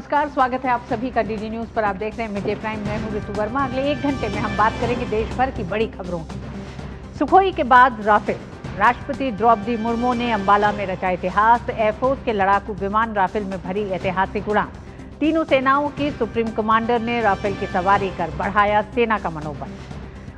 नमस्कार, स्वागत है आप सभी का डीडी न्यूज पर। आप देख रहे हैं मिड प्राइम। मैं हूं ऋतु वर्मा। अगले 1 घंटे में हम बात करेंगे देश भर की बड़ी खबरों की। सुखोई के बाद राफेल। राष्ट्रपति द्रौपदी मुर्मू ने अंबाला में रचा इतिहास। एयरफोर्स के लड़ाकू विमान राफेल में भरी ऐतिहासिक उड़ान। तीनों सेनाओं की सुप्रीम कमांडर ने राफेल की सवारी कर बढ़ाया सेना का मनोबल।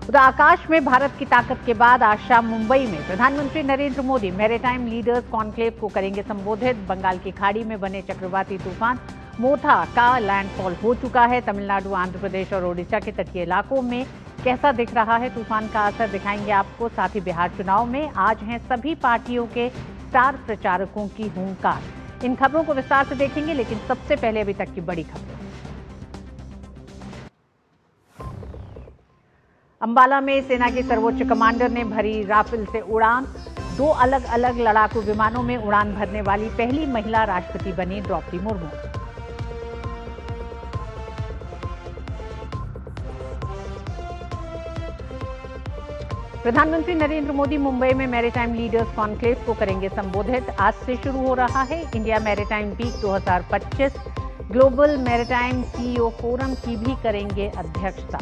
उधर आकाश में भारत की ताकत के बाद आज शाम मुंबई में प्रधानमंत्री Narendra Modi maritime leaders conclave को करेंगे संबोधित। बंगाल की खाड़ी में बने चक्रवाती तूफान मोथा का लैंडफॉल हो चुका है। तमिलनाडु, आंध्र प्रदेश और ओडिशा के तटीय इलाकों में कैसा दिख रहा है तूफान का असर, दिखाएंगे आपको। साथ ही बिहार चुनाव में आज हैं सभी पार्टियों के स्टार प्रचारकों की हुंकार। इन खबरों को विस्तार से देखेंगे, लेकिन सबसे पहले अभी तक की बड़ी खबर। अंबाला में सेना के सर्वोच्च कमांडर ने भरी राफेल से उड़ान। 2 अलग अलग लड़ाकू विमानों में उड़ान भरने वाली पहली महिला राष्ट्रपति बनी द्रौपदी मुर्मू। प्रधानमंत्री नरेंद्र मोदी मुंबई में मैरीटाइम लीडर्स कॉन्क्लेव को करेंगे संबोधित। आज से शुरू हो रहा है India maritime week 2025। Global maritime CEO forum की भी करेंगे अध्यक्षता।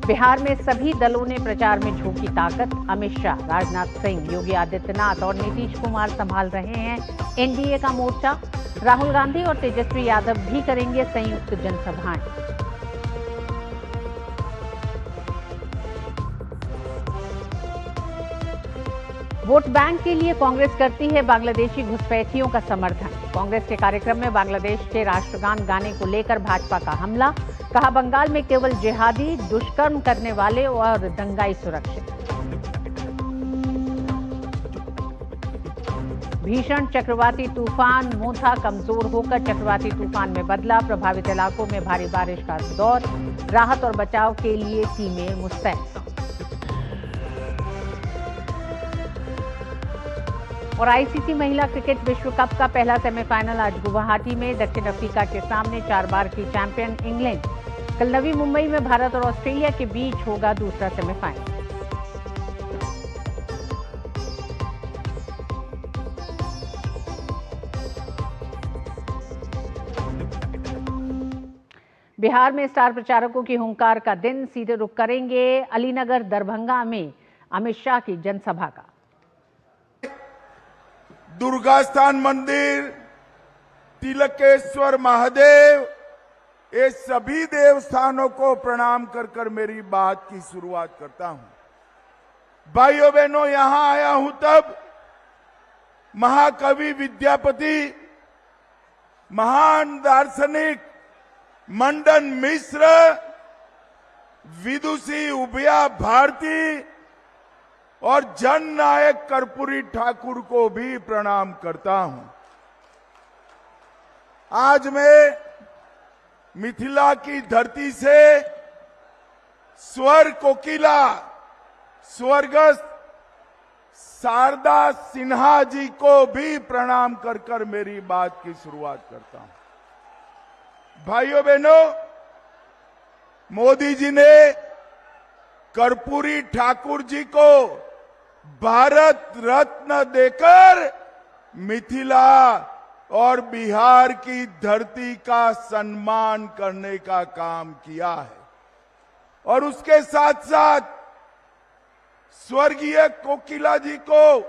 बिहार में सभी दलों ने प्रचार में झोंकी ताकत। अमित शाह, राजनाथ सिंह, योगी आदित्यनाथ और नीतीश कुमार संभाल रहे हैं एनडीए का मोर्चा। राहुल गांधी और तेजस्वी यादव भी करेंगे संयुक्त जनसभाएं। वोट बैंक के लिए कांग्रेस करती है बांग्लादेशी घुसपैठियों का समर्थन। कांग्रेस के कार्यक्रम में बांग्लादेश के राष्ट्रगान गाने को लेकर भाजपा का हमला। कहा, बंगाल में केवल जिहादी, दुष्कर्म करने वाले और दंगाई सुरक्षित। भीषण चक्रवाती तूफान मोथा कमजोर होकर चक्रवाती तूफान में बदला। प्रभावित इलाकों में भारी बारिश का दौर। राहत और बचाव के लिए टीमें मुस्तैद। और आईसीसी महिला क्रिकेट विश्व कप का पहला सेमीफाइनल आज गुवाहाटी में दक्षिण अफ्रीका के सामने 4 बार की चैंपियन इंग्लैंड। कल नवी मुंबई में भारत और ऑस्ट्रेलिया के बीच होगा दूसरा सेमीफाइनल। बिहार में स्टार प्रचारकों की हुंकार का दिन। सीधे रुख करेंगे अलीनगर दरभंगा में अमित शाह की जनसभा का। दुर्गा स्थान मंदिर, तिलकेश्वर महादेव, ये सभी देवस्थानों को प्रणाम कर कर मेरी बात की शुरुआत करता हूं। भाइयों बहनों, यहां आया हूं तब महाकवि विद्यापति, महान दार्शनिक मंडन मिश्र, विदुषी उभया भारती और जननायक कर्पूरी ठाकुर को भी प्रणाम करता हूं। आज मैं मिथिला की धरती से स्वर कोकिला स्वर्गस्थ शारदा सिन्हा जी को भी प्रणाम कर कर मेरी बात की शुरुआत करता हूं। भाइयों बहनों, मोदी जी ने कर्पूरी ठाकुर जी को भारत रत्न देकर मिथिला और बिहार की धरती का सम्मान करने का काम किया है। और उसके साथ साथ स्वर्गीय कोकिला जी को,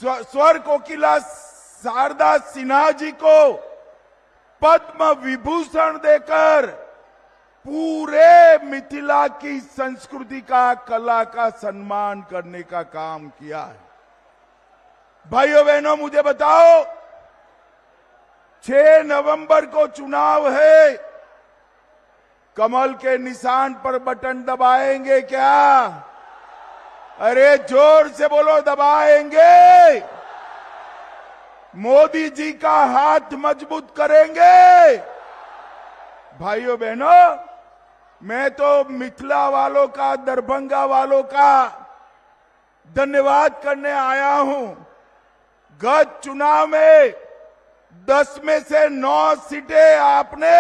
स्वर कोकिला शारदा सिन्हा जी को पद्म विभूषण देकर पूरे मिथिला की संस्कृति का, कला का सम्मान करने का काम किया है। भाइयों बहनों, मुझे बताओ, 6 नवंबर को चुनाव है। कमल के निशान पर बटन दबाएंगे क्या? अरे जोर से बोलो, दबाएंगे। मोदी जी का हाथ मजबूत करेंगे। भाइयों बहनों, मैं तो मिथिला वालों का, दरभंगा वालों का धन्यवाद करने आया हूं। गत चुनाव में 10 में से 9 सीटें आपने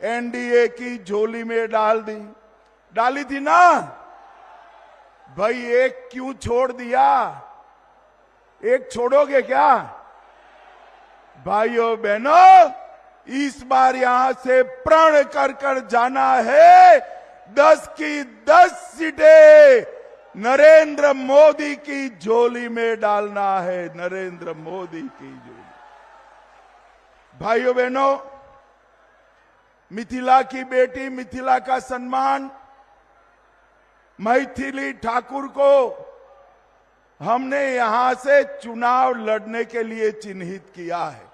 एनडीए की झोली में डाली थी ना। भाई एक क्यों छोड़ दिया? एक छोड़ोगे क्या? भाइयों बहनों, इस बार यहां से प्रण कर कर जाना है। 10 की 10 सीटें नरेंद्र मोदी की झोली में डालना है, नरेंद्र मोदी की झोली। भाइयों बहनों, मिथिला की बेटी, मिथिला का सम्मान, मैथिली ठाकुर को हमने यहां से चुनाव लड़ने के लिए चिन्हित किया है।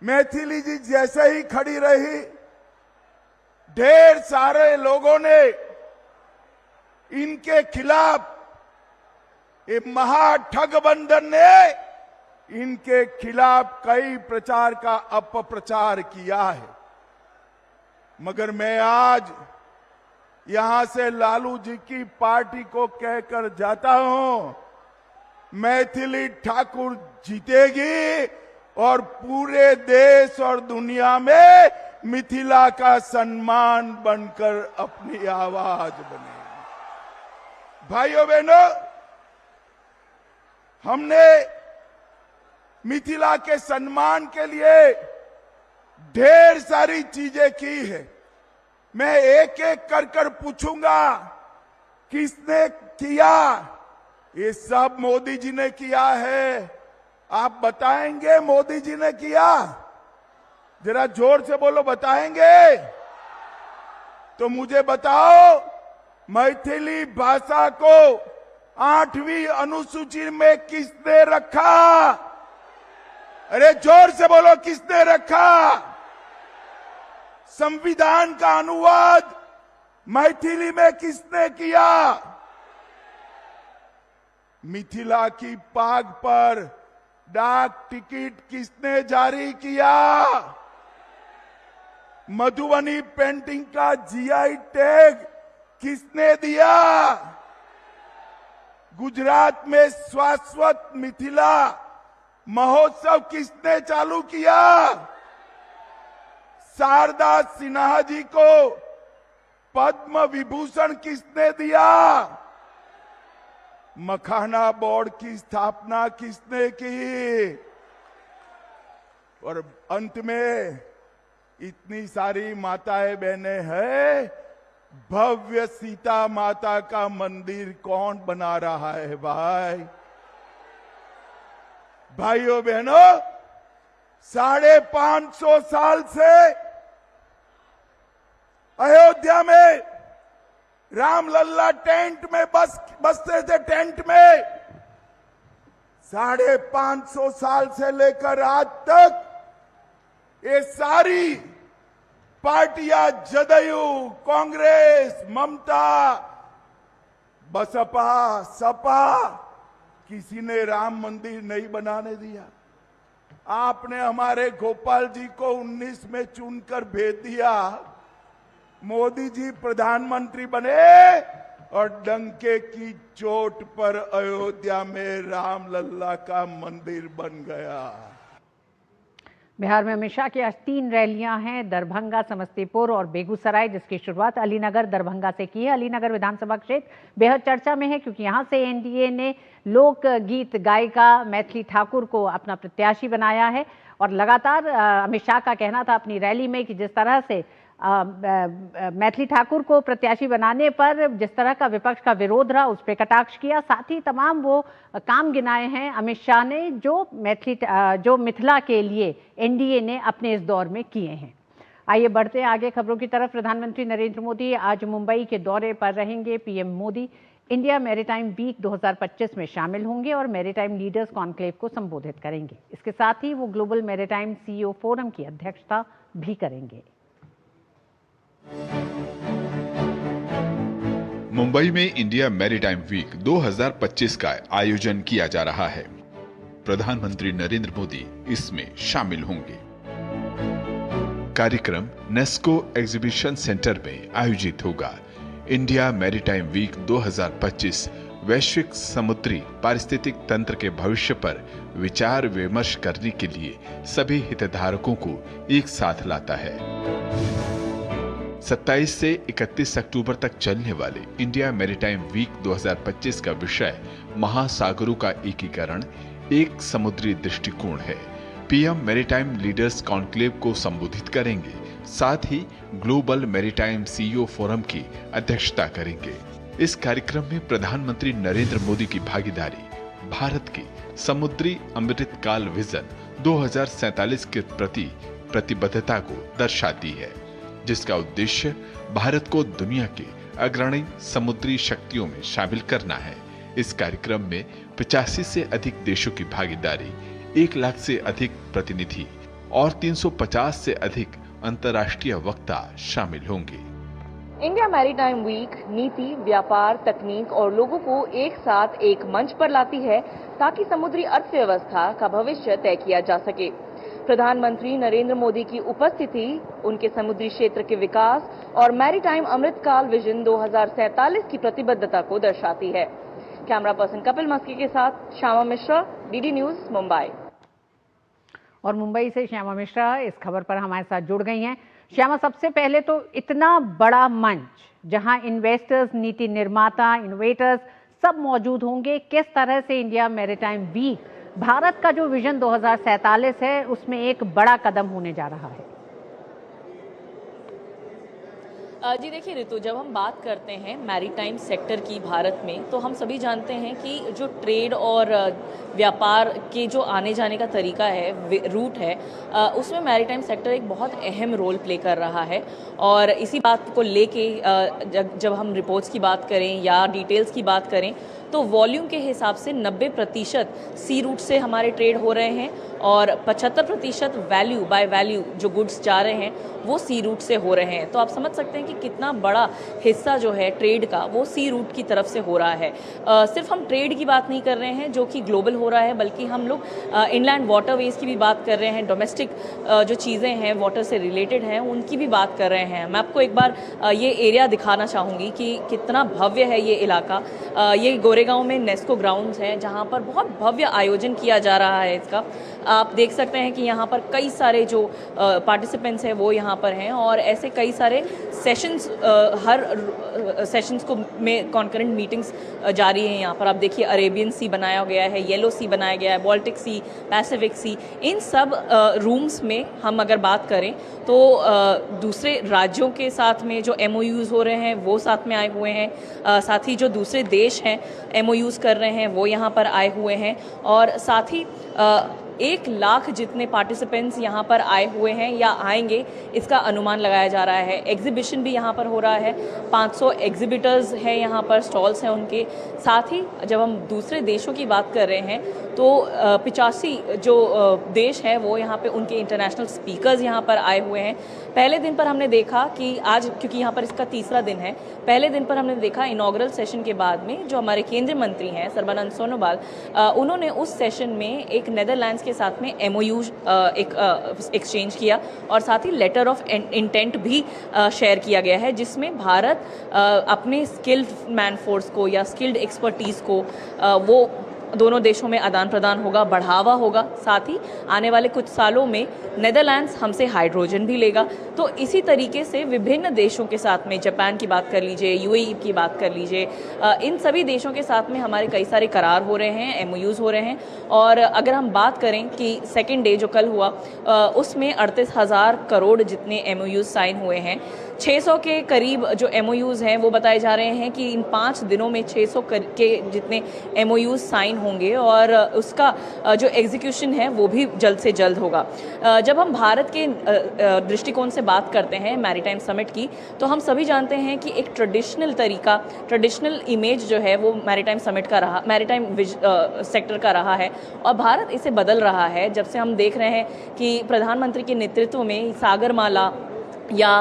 मैथिली जी जैसे ही खड़ी रही, ढेर सारे लोगों ने इनके खिलाफ, ये महाठगबंधन ने इनके खिलाफ कई प्रचार का अपप्रचार किया है। मगर मैं आज यहां से लालू जी की पार्टी को कहकर जाता हूं, मैथिली ठाकुर जीतेगी और पूरे देश और दुनिया में मिथिला का सम्मान बनकर अपनी आवाज बनेगी। भाइयों बहनों, हमने मिथिला के सम्मान के लिए ढेर सारी चीजें की है। मैं एक एक कर कर पूछूंगा, किसने किया? ये सब मोदी जी ने किया है। आप बताएंगे मोदी जी ने किया? जरा जोर से बोलो, बताएंगे? तो मुझे बताओ, मैथिली भाषा को 8वीं अनुसूची में किसने रखा? अरे जोर से बोलो, किसने रखा? संविधान का अनुवाद मैथिली में किसने किया? मिथिला की पाग पर डाक टिकट किसने जारी किया? मधुबनी पेंटिंग का जीआई टैग किसने दिया? गुजरात में शाश्वत मिथिला महोत्सव किसने चालू किया? शारदा सिन्हा जी को पद्म विभूषण किसने दिया? मखाना बोर्ड की स्थापना किसने की? और अंत में इतनी सारी माताएं बहनें हैं, भव्य सीता माता का मंदिर कौन बना रहा है भाई? भाइयों बहनों, 550 साल से अयोध्या में रामलल्ला टेंट में बसते थे। टेंट में 550 साल से लेकर आज तक ये सारी पार्टियां, जदयू, कांग्रेस, ममता, बसपा, सपा, किसी ने राम मंदिर नहीं बनाने दिया। आपने हमारे गोपाल जी को 19 में चुनकर भेज दिया। मोदी जी प्रधानमंत्री बने और डंके की चोट पर अयोध्या में रामलल्ला का मंदिर बन गया। बिहार में अमित शाह की आज 3 रैलियां हैं, दरभंगा, समस्तीपुर और बेगूसराय, जिसकी शुरुआत अलीनगर दरभंगा से की है। अलीनगर विधानसभा क्षेत्र बेहद चर्चा में है क्योंकि यहां से एनडीए ने लोकगीत गायिका मैथिली ठाकुर को अपना प्रत्याशी बनाया है। और लगातार अमित शाह का कहना था अपनी रैली में कि जिस तरह से मैथिली ठाकुर को प्रत्याशी बनाने पर जिस तरह का विपक्ष का विरोध रहा, उस पर कटाक्ष किया। साथ ही तमाम वो काम गिनाए हैं अमित शाह ने जो मिथिला के लिए एनडीए ने अपने इस दौर में किए हैं। आइए बढ़ते हैं आगे खबरों की तरफ। प्रधानमंत्री नरेंद्र मोदी आज मुंबई के दौरे पर रहेंगे। PM Modi India maritime week 2025 में शामिल होंगे और मैरीटाइम लीडर्स कॉन्क्लेव को संबोधित करेंगे। इसके साथ ही वो ग्लोबल मैरीटाइम सीईओ फोरम की अध्यक्षता भी करेंगे। मुंबई में इंडिया मैरीटाइम वीक 2025 का आयोजन किया जा रहा है। प्रधानमंत्री नरेंद्र मोदी इसमें शामिल होंगे। कार्यक्रम नेस्को एग्जीबिशन सेंटर में आयोजित होगा। इंडिया मैरीटाइम वीक 2025 वैश्विक समुद्री पारिस्थितिक तंत्र के भविष्य पर विचार विमर्श करने के लिए सभी हितधारकों को एक साथ लाता है। 27 से 31 अक्टूबर तक चलने वाले इंडिया मैरीटाइम वीक 2025 का विषय महासागरों का एकीकरण, एक समुद्री दृष्टिकोण है। पीएम मैरीटाइम लीडर्स कॉन्क्लेव को संबोधित करेंगे, साथ ही ग्लोबल मैरीटाइम सीईओ फोरम की अध्यक्षता करेंगे। इस कार्यक्रम में प्रधानमंत्री नरेंद्र मोदी की भागीदारी भारत की समुद्री अमृतकाल विजन 2047 के प्रति प्रतिबद्धता को दर्शाती है, जिसका उद्देश्य भारत को दुनिया के अग्रणी समुद्री शक्तियों में शामिल करना है। इस कार्यक्रम में 85 से अधिक देशों की भागीदारी, 1 लाख से अधिक प्रतिनिधि और 350 से अधिक अंतर्राष्ट्रीय वक्ता शामिल होंगे। इंडिया मैरीटाइम वीक नीति, व्यापार, तकनीक और लोगों को एक साथ एक मंच पर लाती है ताकि समुद्री अर्थव्यवस्था का भविष्य तय किया जा सके। प्रधानमंत्री नरेंद्र मोदी की उपस्थिति उनके समुद्री क्षेत्र के विकास और मैरीटाइम अमृतकाल विजन 2047 की प्रतिबद्धता को दर्शाती है। कैमरा पर्सन कपिल मस्की के साथ श्यामा मिश्रा, डीडी न्यूज, मुंबई। और मुंबई से श्यामा मिश्रा इस खबर पर हमारे साथ जुड़ गई हैं। श्यामा, सबसे पहले तो इतना बड़ा मंच जहां इन्वेस्टर्स, नीति निर्माता, इनोवेटर्स सब मौजूद होंगे, किस तरह से इंडिया मैरीटाइम वीक भारत का जो विजन 2047 है उसमें एक बड़ा कदम होने जा रहा है? जी देखिए ऋतु, जब हम बात करते हैं मैरीटाइम सेक्टर की भारत में, तो हम सभी जानते हैं कि जो ट्रेड और व्यापार के जो आने जाने का तरीका है, रूट है, उसमें मैरीटाइम सेक्टर एक बहुत अहम रोल प्ले कर रहा है। और इसी बात को लेके जब हम रिपोर्ट्स की बात करें या डिटेल्स की बात करें, तो वॉल्यूम के हिसाब से 90% सी रूट से हमारे ट्रेड हो रहे हैं और 75% वैल्यू बाय वैल्यू जो गुड्स जा रहे हैं वो सी रूट से हो रहे हैं। तो आप समझ सकते हैं कि कितना बड़ा हिस्सा जो है ट्रेड का वो सी रूट की तरफ से हो रहा है। सिर्फ हम ट्रेड की बात नहीं कर रहे हैं जो कि ग्लोबल हो रहा है, बल्कि हम लोग इनलैंड वाटरवेज की भी बात कर रहे हैं, डोमेस्टिक जो चीज़ें हैं वाटर से रिलेटेड हैं उनकी भी बात कर रहे हैं। मैं आपको एक बार ये एरिया दिखाना चाहूँगी कि कितना भव्य है ये इलाका। ये गोरेगांव में नेस्को ग्राउंड्स हैं जहाँ पर बहुत भव्य आयोजन किया जा रहा है इसका। आप देख सकते हैं कि यहाँ पर कई सारे जो पार्टिसिपेंट्स हैं वो यहाँ पर हैं और ऐसे कई सारे सेशंस, हर सेशंस को में कॉन्करेंट मीटिंग्स जारी हैं। यहाँ पर आप देखिए अरेबियन सी बनाया गया है, येलो सी बनाया गया है, बाल्टिक सी, पैसिफिक सी। इन सब रूम्स में हम अगर बात करें तो दूसरे राज्यों के साथ में जो MOUs हो रहे हैं वो साथ में आए हुए हैं, साथ ही जो दूसरे देश हैं MOUs कर रहे हैं वो यहाँ पर आए हुए हैं और साथ ही 1 लाख जितने पार्टिसिपेंट्स यहाँ पर आए हुए हैं या आएंगे इसका अनुमान लगाया जा रहा है। एग्जीबिशन भी यहाँ पर हो रहा है, 500 एग्जिबिटर्स हैं यहाँ पर, स्टॉल्स हैं उनके। साथ ही जब हम दूसरे देशों की बात कर रहे हैं तो 85 जो देश है वो यहाँ पे उनके इंटरनेशनल स्पीकर्स यहाँ पर आए हुए हैं। पहले दिन पर हमने देखा कि आज, क्योंकि यहाँ पर इसका तीसरा दिन है, पहले दिन पर हमने देखा इनॉग्रल सेशन के बाद में जो हमारे केंद्रीय मंत्री हैं सर्बानंद सोनोवाल, उन्होंने उस सेशन में एक नेदरलैंड्स के साथ में MOU एक्सचेंज किया और साथ ही लेटर ऑफ इंटेंट भी शेयर किया गया है, जिसमें भारत अपने स्किल्ड मैन फोर्स को या स्किल्ड एक्सपर्टीज़ को वो दोनों देशों में आदान प्रदान होगा, बढ़ावा होगा। साथ ही आने वाले कुछ सालों में नेदरलैंड्स हमसे हाइड्रोजन भी लेगा। तो इसी तरीके से विभिन्न देशों के साथ में, जापान की बात कर लीजिए, UAE की बात कर लीजिए, इन सभी देशों के साथ में हमारे कई सारे करार हो रहे हैं, MOUs हो रहे हैं। और अगर हम बात करें कि सेकेंड डे जो कल हुआ उसमें 38,000 करोड़ जितने MOUs साइन हुए हैं। 600 के करीब जो MOUs हैं वो बताए जा रहे हैं कि इन 5 दिनों में 600 के जितने MOUs साइन होंगे और उसका जो एग्जीक्यूशन है वो भी जल्द से जल्द होगा। जब हम भारत के दृष्टिकोण से बात करते हैं मैरीटाइम समिट की, तो हम सभी जानते हैं कि एक ट्रेडिशनल तरीका, ट्रेडिशनल इमेज जो है वो मैरीटाइम समिट का रहा, मैरीटाइम सेक्टर का रहा है और भारत इसे बदल रहा है। जब से हम देख रहे हैं कि प्रधानमंत्री के नेतृत्व में सागरमाला या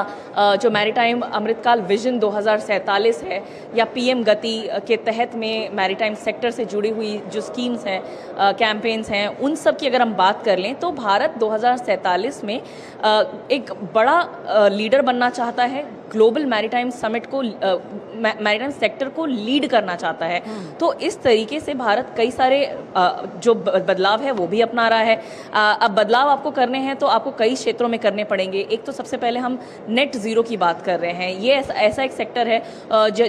जो मैरीटाइम अमृतकाल विजन 2047 है या PM गति के तहत में मैरीटाइम सेक्टर से जुड़ी हुई जो स्कीम्स हैं, कैंपेन्स हैं, उन सब की अगर हम बात कर लें तो भारत 2047 में एक बड़ा लीडर बनना चाहता है ग्लोबल मैरीटाइम समिट को मैरीटाइम सेक्टर को लीड करना चाहता है। तो इस तरीके से भारत कई सारे जो बदलाव है वो भी अपना रहा है। अब बदलाव आपको करने हैं तो आपको कई क्षेत्रों में करने पड़ेंगे। एक तो सबसे पहले हम नेट ज़ीरो की बात कर रहे हैं। ये ऐसा एक सेक्टर है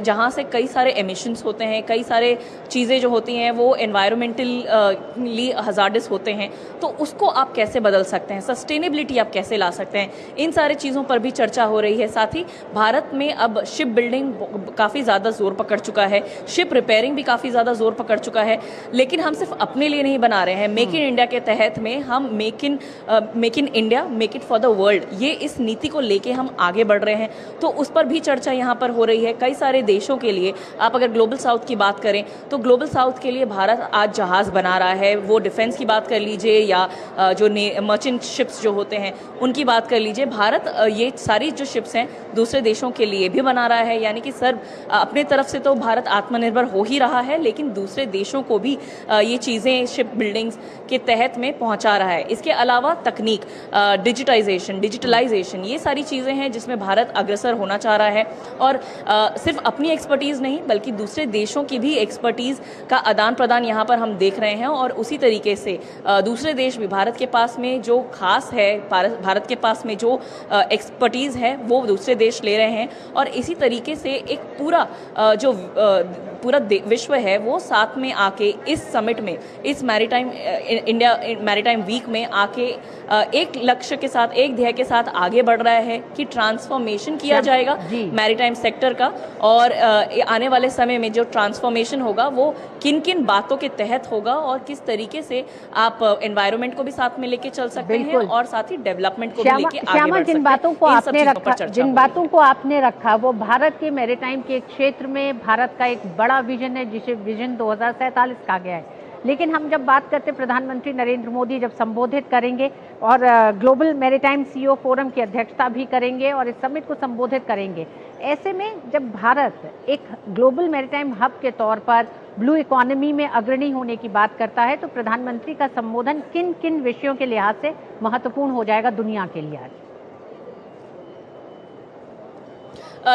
जहाँ से कई सारे एमिशंस होते हैं, कई सारे चीज़ें जो होती हैं वो एनवायरमेंटली हजार्डस होते हैं। तो उसको आप कैसे बदल सकते हैं, सस्टेनेबिलिटी आप कैसे ला सकते हैं, इन सारे चीज़ों पर भी चर्चा हो रही है। साथ ही भारत में अब शिप बिल्डिंग काफ़ी ज़्यादा जोर पकड़ चुका है, शिप रिपेयरिंग भी काफ़ी ज़्यादा जोर पकड़ चुका है। लेकिन हम सिर्फ अपने लिए नहीं बना रहे हैं। मेक इन इंडिया के तहत में हम make in India make it for the world, ये इस नीति को लेके हम आगे बढ़ रहे हैं। तो उस पर भी चर्चा यहाँ पर हो रही है। कई सारे देशों के लिए, आप अगर ग्लोबल साउथ की बात करें तो ग्लोबल साउथ के लिए भारत आज जहाज़ बना रहा है। वो डिफेंस की बात कर लीजिए या जो मर्चेंट शिप्स जो होते हैं उनकी बात कर लीजिए। भारत ये सारी जो शिप्स हैं दूसरे देशों के लिए भी बना रहा है। यानी कि सर अपने तरफ से तो भारत आत्मनिर्भर हो ही रहा है, लेकिन दूसरे देशों को भी ये चीज़ें शिप बिल्डिंग्स के तहत में पहुंचा रहा है। इसके अलावा तकनीक, डिजिटलाइजेशन, ये सारी चीज़ें हैं जिसमें भारत अग्रसर होना चाह रहा है। और सिर्फ अपनी एक्सपर्टीज़ नहीं बल्कि दूसरे देशों की भी एक्सपर्टीज़ का आदान प्रदान यहाँ पर हम देख रहे हैं। और उसी तरीके से दूसरे देश भी भारत के पास में जो खास है, भारत के पास में जो एक्सपर्टीज़ है वो दूसरे देश ले रहे हैं। और इसी तरीके से एक पूरा पूरा विश्व है वो साथ में आके इस समिट में, इस इंडिया मैरीटाइम वीक में आके एक लक्ष्य के साथ, एक ध्येय के साथ आगे बढ़ रहा है कि ट्रांसफॉर्मेशन किया जाएगा मैरीटाइम सेक्टर का। और आने वाले समय में जो ट्रांसफॉर्मेशन होगा वो किन किन बातों के तहत होगा और किस तरीके से आप एनवायरनमेंट को भी साथ में लेके चल सकते हैं और साथ ही डेवलपमेंट को भी लेके आगे बढ़ सकते हैं। जिन बातों को आपने रखा वो भारत के मैरीटाइम के क्षेत्र में भारत का एक बड़ा विजन है जिसे विजन 2047 कहा गया है। लेकिन हम जब बात करते, प्रधानमंत्री नरेंद्र मोदी जब संबोधित करेंगे और ग्लोबल मैरीटाइम सीईओ फोरम की अध्यक्षता भी करेंगे और इस समिट को संबोधित करेंगे, ऐसे में जब भारत एक ग्लोबल मैरीटाइम हब के तौर पर ब्लू इकोनॉमी में अग्रणी होने की बात करता है तो प्रधानमंत्री का संबोधन किन किन विषयों के लिहाज से महत्वपूर्ण हो जाएगा दुनिया के लिए आज?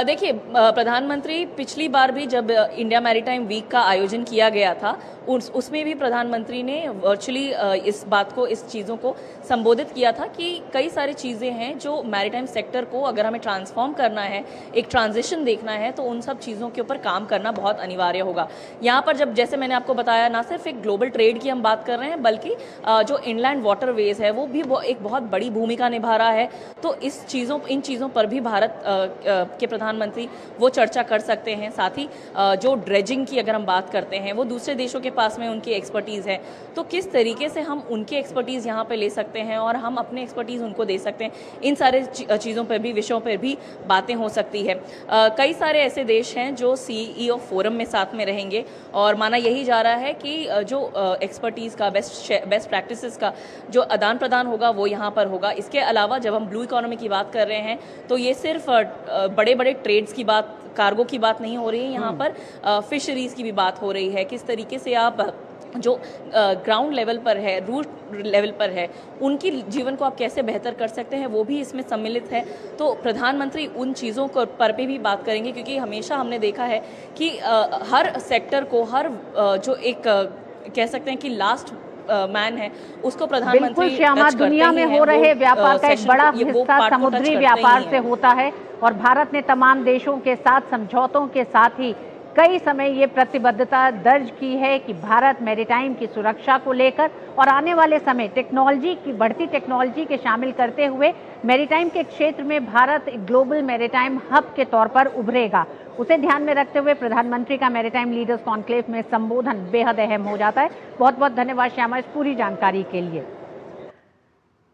देखिए, प्रधानमंत्री पिछली बार भी जब इंडिया मैरीटाइम वीक का आयोजन किया गया था उसमें भी प्रधानमंत्री ने वर्चुअली इस चीज़ों को संबोधित किया था कि कई सारी चीज़ें हैं जो मैरीटाइम सेक्टर को अगर हमें ट्रांसफॉर्म करना है, एक ट्रांजिशन देखना है तो उन सब चीज़ों के ऊपर काम करना बहुत अनिवार्य होगा। यहाँ पर जब जैसे मैंने आपको बताया, ना सिर्फ एक ग्लोबल ट्रेड की हम बात कर रहे हैं बल्कि जो इनलैंड वाटरवेज है वो भी एक बहुत बड़ी भूमिका निभा रहा है। तो इन चीज़ों पर भी भारत के प्रधानमंत्री वो चर्चा कर सकते हैं। साथ ही जो ड्रेजिंग की अगर हम बात करते हैं वो दूसरे देशों के पास में उनकी एक्सपर्टीज़ है, तो किस तरीके से हम उनकी एक्सपर्टीज़ यहाँ पे ले सकते हैं और हम अपने एक्सपर्टीज़ उनको दे सकते हैं। इन सारे चीज़ों पर भी, विषयों पर भी बातें हो सकती है। कई सारे ऐसे देश हैं जो सीईओ फोरम में साथ में रहेंगे और माना यही जा रहा है कि जो एक्सपर्टीज़ का, बेस्ट प्रैक्टिसेस का जो आदान प्रदान होगा वो यहाँ पर होगा। इसके अलावा जब हम ब्लू इकोनॉमी की बात कर रहे हैं तो ये सिर्फ बड़े बड़े ट्रेड्स की बात, कार्गो की बात नहीं हो रही है, यहाँ पर फिशरीज की भी बात हो रही है। किस तरीके से आप जो ग्राउंड लेवल पर है, रूट लेवल पर है, उनकी जीवन को आप कैसे बेहतर कर सकते हैं वो भी इसमें सम्मिलित है। तो प्रधानमंत्री उन चीज़ों पर भी बात करेंगे क्योंकि हमेशा हमने देखा है कि हर सेक्टर को, हर जो एक कह सकते हैं कि लास्ट मैन है उसको प्रधानमंत्री श्यामा, दुनिया में हो रहे व्यापार का एक बड़ा हिस्सा समुद्री व्यापार से होता है और भारत ने तमाम देशों के साथ समझौतों के साथ ही कई समय ये प्रतिबद्धता दर्ज की है कि भारत मैरीटाइम की सुरक्षा को लेकर और आने वाले समय बढ़ती टेक्नोलॉजी के शामिल करते हुए मैरीटाइम के क्षेत्र में भारत एक ग्लोबल मैरीटाइम हब के तौर पर उभरेगा। उसे ध्यान में रखते हुए प्रधानमंत्री का मैरीटाइम लीडर्स कॉन्क्लेव में संबोधन बेहद अहम हो जाता है। बहुत बहुत धन्यवाद श्यामा इस पूरी जानकारी के लिए।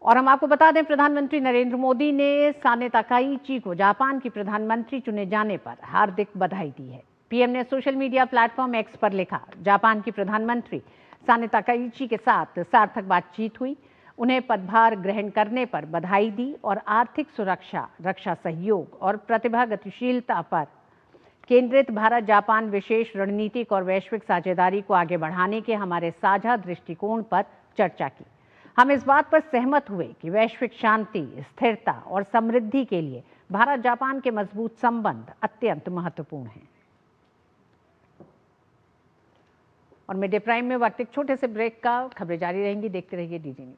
और हम आपको बता दें, प्रधानमंत्री नरेंद्र मोदी ने साने ताकाइची को जापान की प्रधानमंत्री चुने जाने पर हार्दिक बधाई दी है। पीएम ने सोशल मीडिया प्लेटफॉर्म एक्स पर लिखा, जापान की प्रधानमंत्री साने ताकाइची के साथ सार्थक बातचीत हुई, उन्हें पदभार ग्रहण करने पर बधाई दी और आर्थिक सुरक्षा, रक्षा सहयोग और प्रतिभा गतिशीलता पर केंद्रित भारत जापान विशेष रणनीतिक और वैश्विक साझेदारी को आगे बढ़ाने के हमारे साझा दृष्टिकोण पर चर्चा की। हम इस बात पर सहमत हुए कि वैश्विक शांति, स्थिरता और समृद्धि के लिए भारत जापान के मजबूत संबंध अत्यंत महत्वपूर्ण हैं। और मिड डे प्राइम में वक्त एक छोटे से ब्रेक का, खबरें जारी रहेंगी, देखते रहिए डीडी न्यूज।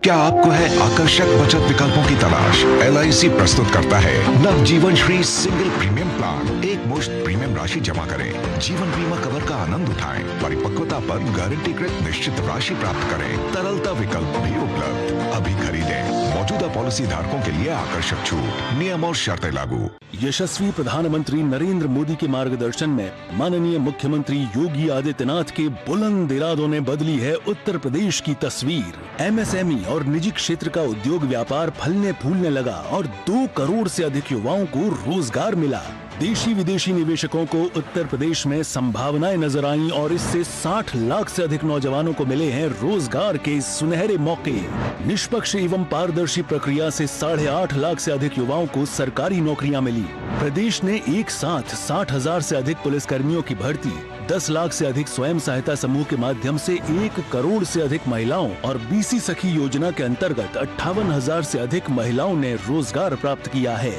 क्या आपको है आकर्षक बचत विकल्पों की तलाश? LIC प्रस्तुत करता है नवजीवन श्री सिंगल प्रीमियम प्लान। एक मुश्त प्रीमियम राशि जमा करें, जीवन बीमा कवर का आनंद उठाएं, परिपक्वता पर गारंटीकृत निश्चित राशि प्राप्त करें, तरलता विकल्प भी उपलब्ध। अभी खरीदें। मौजूदा पॉलिसी धारकों के लिए आकर्षक छूट, नियम और शर्तें लागू। यशस्वी प्रधानमंत्री नरेंद्र मोदी के मार्गदर्शन में माननीय मुख्यमंत्री योगी आदित्यनाथ के बुलंद इरादों ने बदली है उत्तर प्रदेश की तस्वीर। MSME और निजी क्षेत्र का उद्योग व्यापार फलने फूलने लगा और 2 करोड़ से अधिक युवाओं को रोजगार मिला। देशी विदेशी निवेशकों को उत्तर प्रदेश में संभावनाएं नजर आईं और इससे 60 लाख से अधिक नौजवानों को मिले हैं रोजगार के सुनहरे मौके। निष्पक्ष एवं पारदर्शी प्रक्रिया से 8.5 लाख से अधिक युवाओं को सरकारी नौकरियां मिली। प्रदेश ने एक साथ 60,000 से अधिक पुलिसकर्मियों की भर्ती, 10 लाख से अधिक स्वयं सहायता समूह के माध्यम से 1 करोड़ से अधिक महिलाओं और BC सखी योजना के अंतर्गत 58,000 से अधिक महिलाओं ने रोजगार प्राप्त किया है।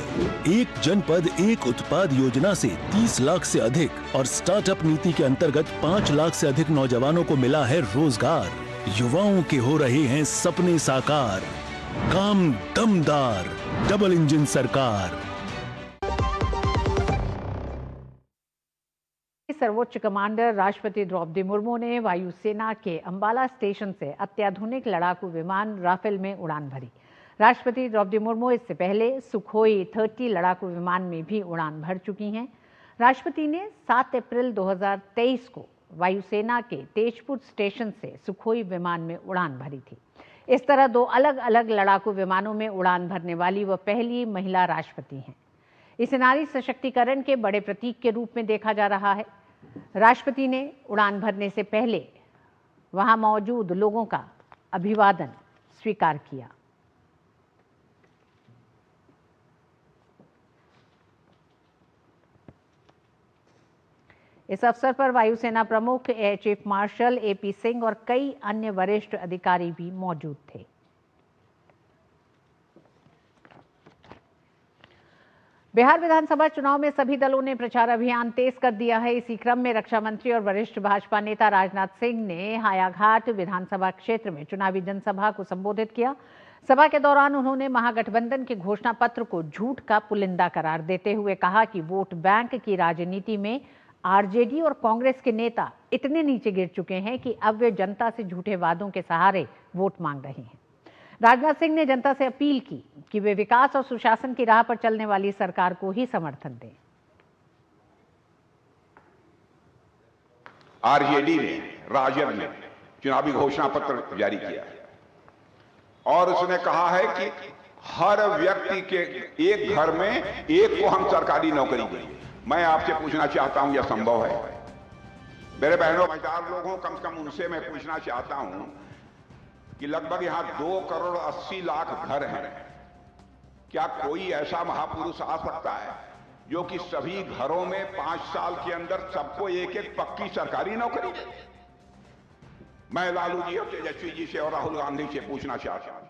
एक जनपद एक उत्पाद योजना से 30 लाख से अधिक और स्टार्टअप नीति के अंतर्गत 5 लाख से अधिक नौजवानों को मिला है रोजगार। युवाओं के हो रहे हैं सपने साकार, काम दमदार, डबल इंजन सरकार। सर्वोच्च कमांडर राष्ट्रपति द्रौपदी मुर्मू ने वायुसेना के अंबाला स्टेशन से अत्याधुनिक लड़ाकू विमान राफेल में उड़ान भरी। राष्ट्रपति द्रौपदी मुर्मू इससे पहले सुखोई 30 लड़ाकू विमान में भी उड़ान भर चुकी हैं। राष्ट्रपति ने 7 अप्रैल 2023 को वायुसेना के तेजपुर स्टेशन से सुखोई विमान में उड़ान भरी थी। इस तरह 2 अलग अलग लड़ाकू विमानों में उड़ान भरने वाली वह पहली महिला राष्ट्रपति हैं। इसे नारी सशक्तिकरण के बड़े प्रतीक के रूप में देखा जा रहा है। राष्ट्रपति ने उड़ान भरने से पहले वहां मौजूद लोगों का अभिवादन स्वीकार किया। इस अवसर पर वायुसेना प्रमुख air chief marshal AP Singh और कई अन्य वरिष्ठ अधिकारी भी मौजूद थे। बिहार विधानसभा चुनाव में सभी दलों ने प्रचार अभियान तेज कर दिया है। इसी क्रम में रक्षा मंत्री और वरिष्ठ भाजपा नेता राजनाथ सिंह ने हायाघाट विधानसभा क्षेत्र में चुनावी जनसभा को संबोधित किया। सभा के दौरान उन्होंने महागठबंधन के घोषणा पत्र को झूठ का पुलिंदा करार देते हुए कहा कि वोट बैंक की राजनीति में RJD और कांग्रेस के नेता इतने नीचे गिर चुके हैं कि अब वे जनता से झूठे वादों के सहारे वोट मांग रहे हैं। राजनाथ सिंह ने जनता से अपील की कि वे विकास और सुशासन की राह पर चलने वाली सरकार को ही समर्थन दें। RJD ने, राजद ने चुनावी घोषणा पत्र जारी किया और उसने कहा है कि हर व्यक्ति के एक घर में एक को हम सरकारी नौकरी देंगे। मैं आपसे पूछना चाहता हूं, यह संभव है? मेरे बहनों समझदार लोगों, कम से कम उनसे मैं पूछना चाहता हूं कि लगभग यहां 2 करोड़ 80 लाख घर हैं। क्या कोई ऐसा महापुरुष आ सकता है जो कि सभी घरों में 5 साल के अंदर सबको एक एक पक्की सरकारी नौकरी दे? मैं लालू जी और तेजस्वी जी से और राहुल गांधी से पूछना चाहता हूं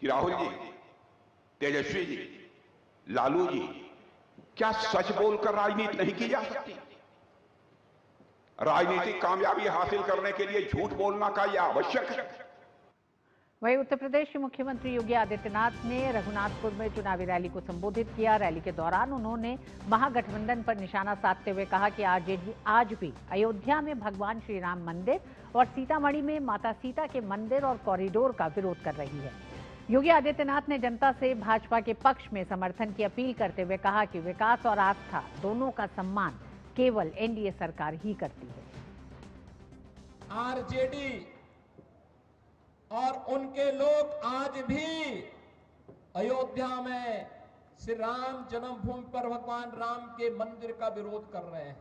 कि राहुल जी, तेजस्वी जी, लालू जी, क्या सच बोलकर राजनीति नहीं की जा सकती? राजनीतिक कामयाबी हासिल करने के लिए झूठ बोलना का यह आवश्यक है। वहीं उत्तर प्रदेश के मुख्यमंत्री योगी आदित्यनाथ ने रघुनाथपुर में चुनावी रैली को संबोधित किया। रैली के दौरान उन्होंने महागठबंधन पर निशाना साधते हुए कहा कि RJD आज भी अयोध्या में भगवान श्री राम मंदिर और सीतामढ़ी में माता सीता के मंदिर और कॉरिडोर का विरोध कर रही है। योगी आदित्यनाथ ने जनता से भाजपा के पक्ष में समर्थन की अपील करते हुए कहा कि विकास और आस्था दोनों का सम्मान केवल NDA सरकार ही करती है। RJD और उनके लोग आज भी अयोध्या में श्री राम जन्मभूमि पर भगवान राम के मंदिर का विरोध कर रहे हैं।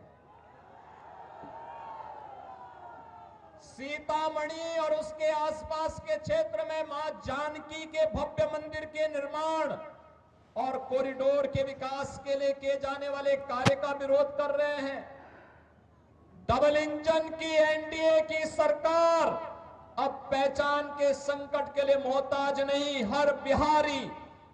सीतामढ़ी और उसके आसपास के क्षेत्र में मां जानकी के भव्य मंदिर के निर्माण और कॉरिडोर के विकास के लिए किए जाने वाले कार्य का विरोध कर रहे हैं। डबल इंजन की NDA की सरकार अब पहचान के संकट के लिए मोहताज नहीं। हर बिहारी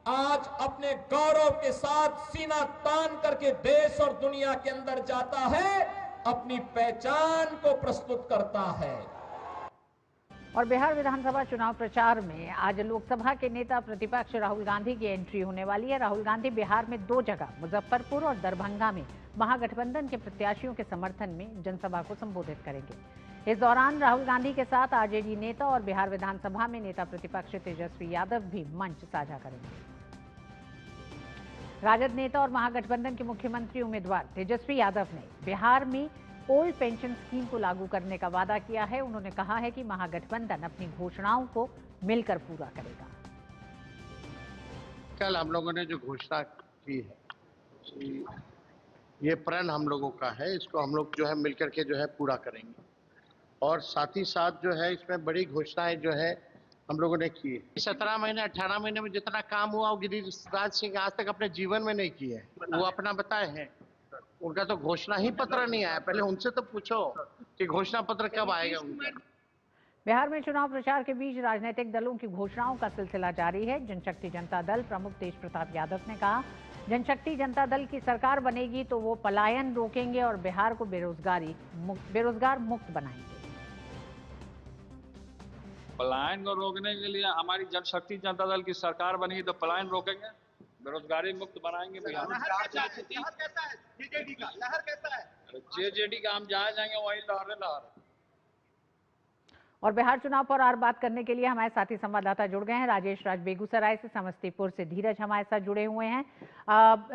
आज अपने गौरव के साथ सीना तान करके देश और दुनिया के अंदर जाता है, अपनी पहचान को प्रस्तुत करता है। और बिहार विधानसभा चुनाव प्रचार में आज लोकसभा के नेता प्रतिपक्ष राहुल गांधी की एंट्री होने वाली है। राहुल गांधी बिहार में 2 जगह मुजफ्फरपुर और दरभंगा में महागठबंधन के प्रत्याशियों के समर्थन में जनसभा को संबोधित करेंगे। इस दौरान राहुल गांधी के साथ आरजेडी नेता और बिहार विधानसभा में नेता प्रतिपक्ष तेजस्वी यादव भी मंच साझा करेंगे। राजद नेता और महागठबंधन के मुख्यमंत्री उम्मीदवार तेजस्वी यादव ने बिहार में ओल्ड पेंशन स्कीम को लागू करने का वादा किया है। उन्होंने कहा है कि महागठबंधन अपनी घोषणाओं को मिलकर पूरा करेगा। कल हम लोगों ने जो घोषणा की है, ये प्रण हम लोगों का है, इसको हम लोग जो है मिलकर के जो है पूरा करेंगे। और साथ ही साथ जो है इसमें बड़ी घोषणाएं जो है हम लोगों ने की है। 17 महीने 18 महीने में जितना काम हुआ वो गिरिराज सिंह आज तक अपने जीवन में नहीं किए है। वो अपना बताए हैं, उनका तो घोषणा ही पत्र नहीं आया। पहले उनसे तो पूछो कि घोषणा पत्र कब आएगा उनका। बिहार में चुनाव प्रचार के बीच राजनीतिक दलों की घोषणाओं का सिलसिला जारी है। जनशक्ति जनता दल प्रमुख तेज प्रताप यादव ने कहा, जनशक्ति जनता दल की सरकार बनेगी तो वो पलायन रोकेंगे और बिहार को बेरोजगार मुक्त बनाएंगे। पलायन को रोकने के लिए हमारी जनशक्ति जनता दल की सरकार बनेगी तो पलायन रोकेंगे, बेरोजगारी मुक्त बनाएंगे। जेजेडी का हम जहाँ जाएंगे वहीं लहर। और बिहार चुनाव पर और बात करने के लिए हमारे साथी संवाददाता जुड़ गए हैं। राजेश राज बेगूसराय से, समस्तीपुर से धीरज हमारे साथ जुड़े हुए हैं।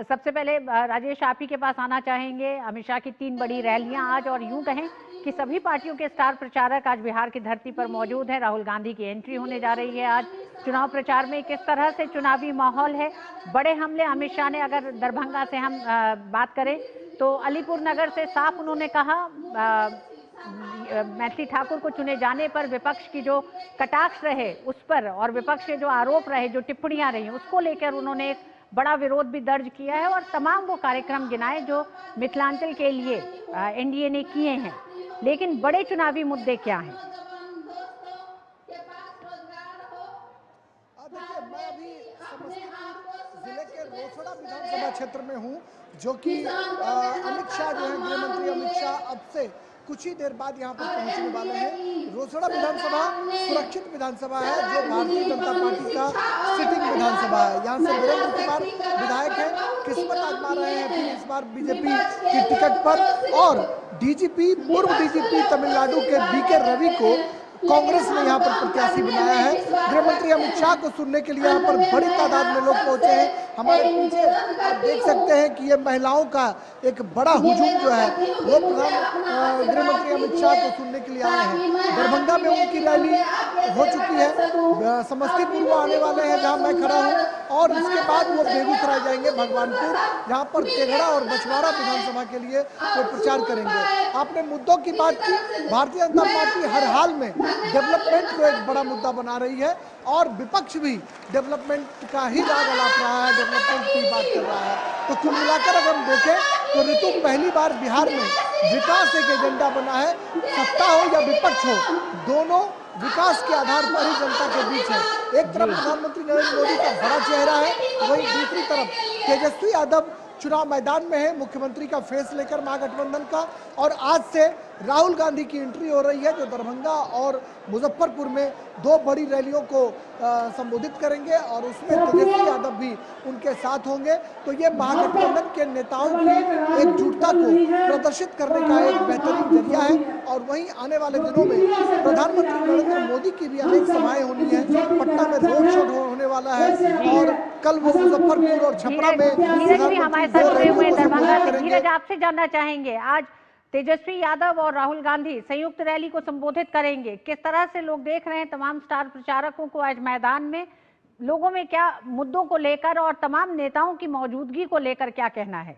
सबसे पहले राजेश, आप ही के पास आना चाहेंगे। अमित शाह की 3 बड़ी रैलियां आज, और यूं कहें कि सभी पार्टियों के स्टार प्रचारक आज बिहार की धरती पर मौजूद हैं। राहुल गांधी की एंट्री होने जा रही है आज चुनाव प्रचार में। किस तरह से चुनावी माहौल है? बड़े हमले अमित शाह ने, अगर दरभंगा से हम बात करें तो अलीपुर नगर से साफ उन्होंने कहा मैथिली ठाकुर को चुने जाने पर विपक्ष की जो कटाक्ष रहे उस पर, और विपक्ष के जो आरोप रहे, जो टिप्पणियां रही, उसको लेकर उन्होंने एक बड़ा विरोध भी दर्ज किया है और तमाम वो कार्यक्रम गिनाए जो मिथिलांचल के लिए एनडीए ने किए हैं। लेकिन बड़े चुनावी मुद्दे क्या हैं? देखिए, मैं अभी समस्तीपुर जिले के रोसड़ा विधानसभा क्षेत्र में हूँ, जो कि अमित शाह जो है, गृह मंत्री अमित शाह अब से कुछ ही देर बाद यहाँ पर पहुंचने वाले हैं। रोसड़ा विधानसभा सुरक्षित विधानसभा है, जो भारतीय जनता पार्टी का सिटिंग विधानसभा है। यहाँ से वीरेंद्र कुमार विधायक हैं, किस्मत आजमा रहे हैं फिर इस बार बीजेपी की टिकट पर। और डीजीपी, पूर्व डीजीपी तमिलनाडु के बीके रवि को कांग्रेस ने यहाँ पर प्रत्याशी बनाया है। गृह मंत्री अमित शाह को सुनने के लिए यहाँ पर बड़ी तादाद में लोग पहुंचे हैं। हमारे पीछे आप देख सकते हैं कि ये महिलाओं का एक बड़ा हुजूम जो है वो गृह मंत्री अमित शाह को सुनने के लिए आए हैं। दरभंगा में उनकी रैली हो चुकी है, समस्तीपुर वो आने वाले हैं जहाँ मैं खड़ा हूँ, और इसके बाद वो बेगूसराय जाएंगे, भगवानपुर, जहाँ पर तेघड़ा और बछवाड़ा विधानसभा के लिए वो प्रचार करेंगे। आपने मुद्दों की बात की। भारतीय जनता पार्टी हर हाल में डेवलपमेंट को एक बड़ा मुद्दा बना रही है और विपक्ष भी डेवलपमेंट का ही राग अलाप रहा है, डेवलपमेंट की बात कर रहा है। तो कुल मिलाकर अगर हम देखें तो ऋतु पहली बार बिहार में विकास एक एजेंडा बना है। सत्ता हो या विपक्ष हो, दोनों विकास के आधार पर ही जनता के बीच है। एक तरफ प्रधानमंत्री नरेंद्र मोदी का बड़ा चेहरा है, वहीं दूसरी तरफ तेजस्वी यादव चुनाव मैदान में है, मुख्यमंत्री का फेस लेकर महागठबंधन का। और आज से राहुल गांधी की एंट्री हो रही है, जो दरभंगा और मुजफ्फरपुर में 2 बड़ी रैलियों को संबोधित करेंगे और उसमें तेजस्वी यादव भी उनके साथ होंगे। तो ये महागठबंधन के नेताओं की एकजुटता को प्रदर्शित करने का एक बेहतरीन जरिया है। और वहीं आने वाले दिनों में प्रधानमंत्री नरेंद्र मोदी की भी अनेक सभाएं होनी है। पटना में रोड शो होने वाला है और कल वो मुजफ्फरपुर और छपरा में हमारे साथ जुड़े हुए दरभंगा से। धीरज, आपसे जानना चाहेंगे, आज तेजस्वी यादव और राहुल गांधी संयुक्त रैली को संबोधित करेंगे, किस तरह से लोग देख रहे हैं तमाम स्टार प्रचारकों को आज मैदान में? लोगों में क्या मुद्दों को लेकर और तमाम नेताओं की मौजूदगी को लेकर क्या कहना है?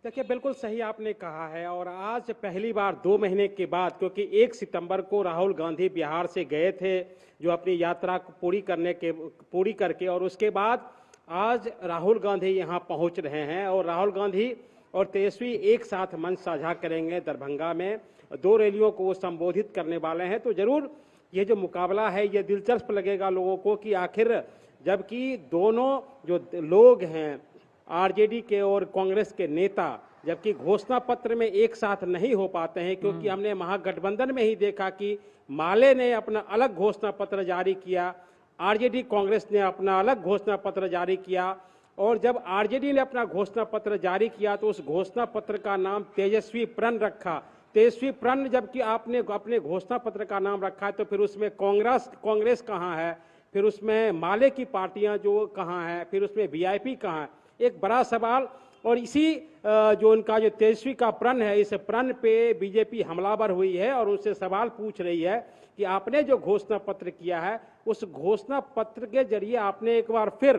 देखिए, बिल्कुल सही आपने कहा है। और आज पहली बार 2 महीने के बाद, क्योंकि 1 सितंबर को राहुल गांधी बिहार से गए थे जो अपनी यात्रा को पूरी करके, और उसके बाद आज राहुल गांधी यहाँ पहुँच रहे हैं। और राहुल गांधी और तेजस्वी एक साथ मंच साझा करेंगे दरभंगा में। 2 रैलियों को वो संबोधित करने वाले हैं। तो जरूर ये जो मुकाबला है ये दिलचस्प लगेगा लोगों को कि आखिर जबकि दोनों जो लोग हैं आरजेडी के और कांग्रेस के नेता जबकि घोषणा पत्र में एक साथ नहीं हो पाते हैं, क्योंकि हमने महागठबंधन में ही देखा कि माले ने अपना अलग घोषणा पत्र जारी किया, आरजेडी कांग्रेस ने अपना अलग घोषणा पत्र जारी किया, और जब आरजेडी ने अपना घोषणा पत्र जारी किया तो उस घोषणा पत्र का नाम तेजस्वी प्रण रखा। तेजस्वी प्रण जबकि आपने अपने घोषणा पत्र का नाम रखा है तो फिर उसमें कांग्रेस कहाँ है, फिर उसमें माले की पार्टियां जो कहाँ हैं, फिर उसमें वीआईपी कहाँ है, एक बड़ा सवाल। और इसी जो उनका जो तेजस्वी का प्रण है, इस प्रण पे बीजेपी हमलावर हुई है और उनसे सवाल पूछ रही है कि आपने जो घोषणा पत्र किया है उस घोषणा पत्र के जरिए आपने एक बार फिर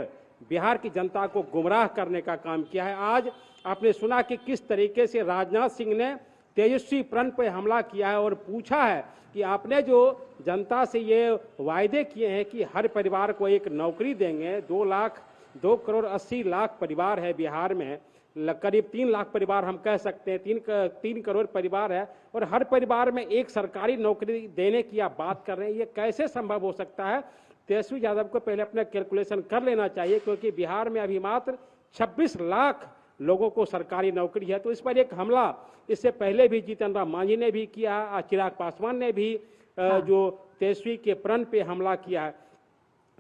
बिहार की जनता को गुमराह करने का काम किया है। आज आपने सुना कि किस तरीके से राजनाथ सिंह ने तेजस्वी प्रण पर हमला किया है और पूछा है कि आपने जो जनता से ये वायदे किए हैं कि हर परिवार को एक नौकरी देंगे, 2 करोड़ 80 लाख परिवार है बिहार में, करीब 3 लाख परिवार हम कह सकते हैं, 3 करोड़ परिवार है, और हर परिवार में एक सरकारी नौकरी देने की आप बात कर रहे हैं, ये कैसे संभव हो सकता है? तेजस्वी यादव को पहले अपना कैलकुलेशन कर लेना चाहिए, क्योंकि बिहार में अभी मात्र 26 लाख लोगों को सरकारी नौकरी है। तो इस पर एक हमला इससे पहले भी जीतन राम मांझी ने भी किया, चिराग पासवान ने भी जो तेजस्वी के प्रण पे हमला किया है।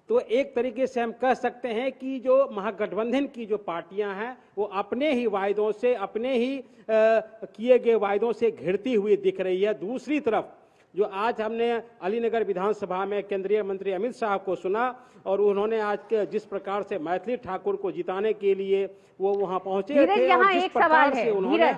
तो एक तरीके से हम कह सकते हैं कि जो महागठबंधन की जो पार्टियां हैं वो अपने ही वायदों से, अपने ही किए गए वायदों से घिरती हुई दिख रही है। दूसरी तरफ जो आज हमने अलीनगर विधानसभा में केंद्रीय मंत्री अमित शाह को सुना और उन्होंने आज के जिस प्रकार से मैथिली ठाकुर को जिताने के लिए वो वहां पहुंचे थे, यहाँ एक सवाल है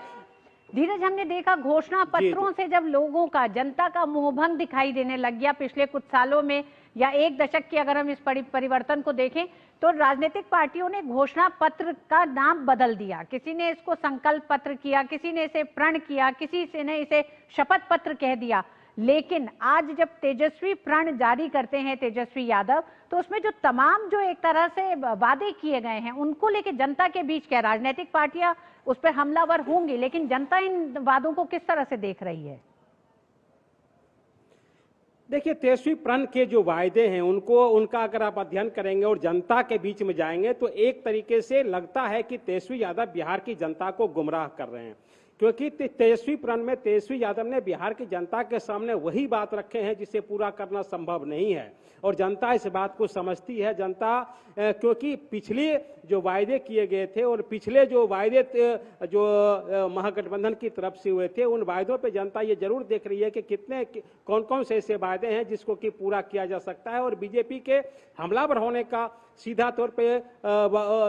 धीरज, हमने देखा घोषणा पत्रों से जब लोगों का, जनता का मोहभंग दिखाई देने लग गया पिछले कुछ सालों में या एक दशक की अगर हम इस परिवर्तन को देखें तो राजनीतिक पार्टियों ने घोषणा पत्र का नाम बदल दिया। किसी ने इसको संकल्प पत्र किया, किसी ने इसे प्रण किया, किसी ने इसे शपथ पत्र कह दिया। लेकिन आज जब तेजस्वी प्रण जारी करते हैं तेजस्वी यादव, तो उसमें जो तमाम जो एक तरह से वादे किए गए हैं उनको लेके जनता के बीच क्या, राजनीतिक पार्टियां उस पर हमलावर होंगी, लेकिन जनता इन वादों को किस तरह से देख रही है? देखिए, तेजस्वी प्रण के जो वायदे हैं उनका अगर आप अध्ययन करेंगे और जनता के बीच में जाएंगे तो एक तरीके से लगता है कि तेजस्वी यादव बिहार की जनता को गुमराह कर रहे हैं, क्योंकि तेजस्वी प्रण में तेजस्वी यादव ने बिहार की जनता के सामने वही बात रखे हैं जिसे पूरा करना संभव नहीं है, और जनता इस बात को समझती है। जनता क्योंकि पिछले जो वायदे किए गए थे और पिछले जो वायदे जो महागठबंधन की तरफ से हुए थे, उन वायदों पे जनता ये जरूर देख रही है कि कितने कौन कौन से ऐसे वायदे हैं जिसको कि पूरा किया जा सकता है। और बीजेपी के हमलावर होने का सीधा तौर पे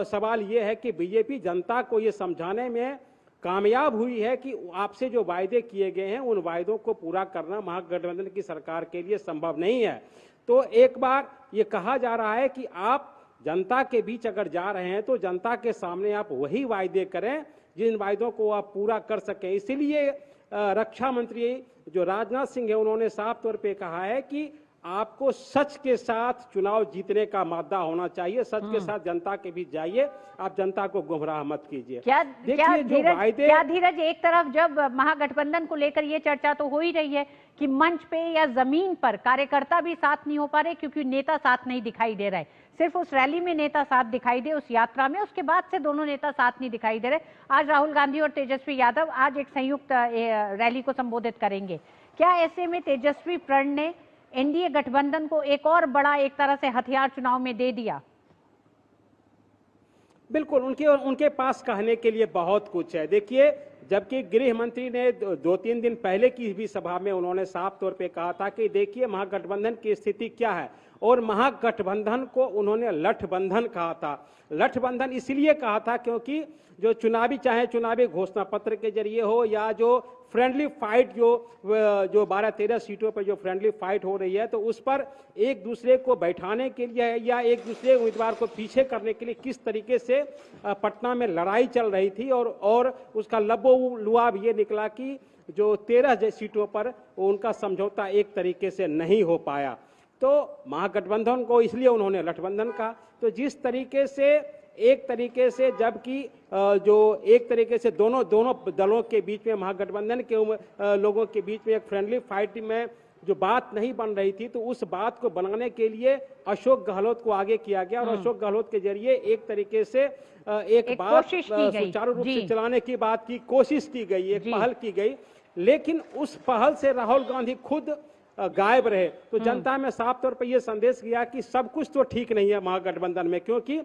सवाल ये है कि बीजेपी जनता को ये समझाने में कामयाब हुई है कि आपसे जो वायदे किए गए हैं उन वायदों को पूरा करना महागठबंधन की सरकार के लिए संभव नहीं है। तो एक बार ये कहा जा रहा है कि आप जनता के बीच अगर जा रहे हैं तो जनता के सामने आप वही वायदे करें जिन वायदों को आप पूरा कर सकें। इसीलिए रक्षा मंत्री जो राजनाथ सिंह है उन्होंने साफ तौर पे कहा है कि आपको सच के साथ चुनाव जीतने का मादा होना चाहिए, सच के साथ जनता के बीच जाइए, आप जनता को गुमराह मत कीजिए। क्या धीरज, एक तरफ जब महागठबंधन को लेकर ये चर्चा तो हो ही रही है कि मंच पे या जमीन पर कार्यकर्ता भी साथ नहीं हो पा रहे क्योंकि नेता साथ नहीं दिखाई दे रहा है। सिर्फ उस रैली में नेता साथ दिखाई दे, उस यात्रा में, उसके बाद से दोनों नेता साथ नहीं दिखाई दे रहे। आज राहुल गांधी और तेजस्वी यादव आज एक संयुक्त रैली को संबोधित करेंगे। क्या ऐसे में तेजस्वी प्रण ने एनडीए गठबंधन को एक और बड़ा एक तरह से हथियार चुनाव में दे दिया? बिल्कुल, उनके पास कहने के लिए बहुत कुछ है। देखिए, जबकि गृह मंत्री ने 2-3 दिन पहले की भी सभा में उन्होंने साफ तौर पे कहा था कि देखिए महागठबंधन की स्थिति क्या है, और महागठबंधन को उन्होंने लठबंधन कहा था। लठबंधन इसलिए कहा था क्योंकि जो चाहे चुनावी घोषणा पत्र के जरिए हो या जो फ्रेंडली फाइट जो 12-13 सीटों पर जो फ्रेंडली फाइट हो रही है, तो उस पर एक दूसरे को बैठाने के लिए या एक दूसरे उम्मीदवार को पीछे करने के लिए किस तरीके से पटना में लड़ाई चल रही थी, और उसका लबो-लुआब ये निकला कि जो 13 सीटों पर उनका समझौता एक तरीके से नहीं हो पाया। तो महागठबंधन को इसलिए उन्होंने लठबंधन कहा। तो जिस तरीके से एक तरीके से जबकि जो एक तरीके से दोनों दलों के बीच में, महागठबंधन के लोगों के बीच में एक फ्रेंडली फाइट में जो बात नहीं बन रही थी, तो उस बात को बनाने के लिए अशोक गहलोत को आगे किया गया और अशोक गहलोत के जरिए एक तरीके से एक बात सुचारू रूप से चलाने की बात की कोशिश की गई, एक पहल की गई। लेकिन उस पहल से राहुल गांधी खुद गायब रहे। तो जनता में साफ तौर पर यह संदेश गया कि सब कुछ तो ठीक नहीं है महागठबंधन में, क्योंकि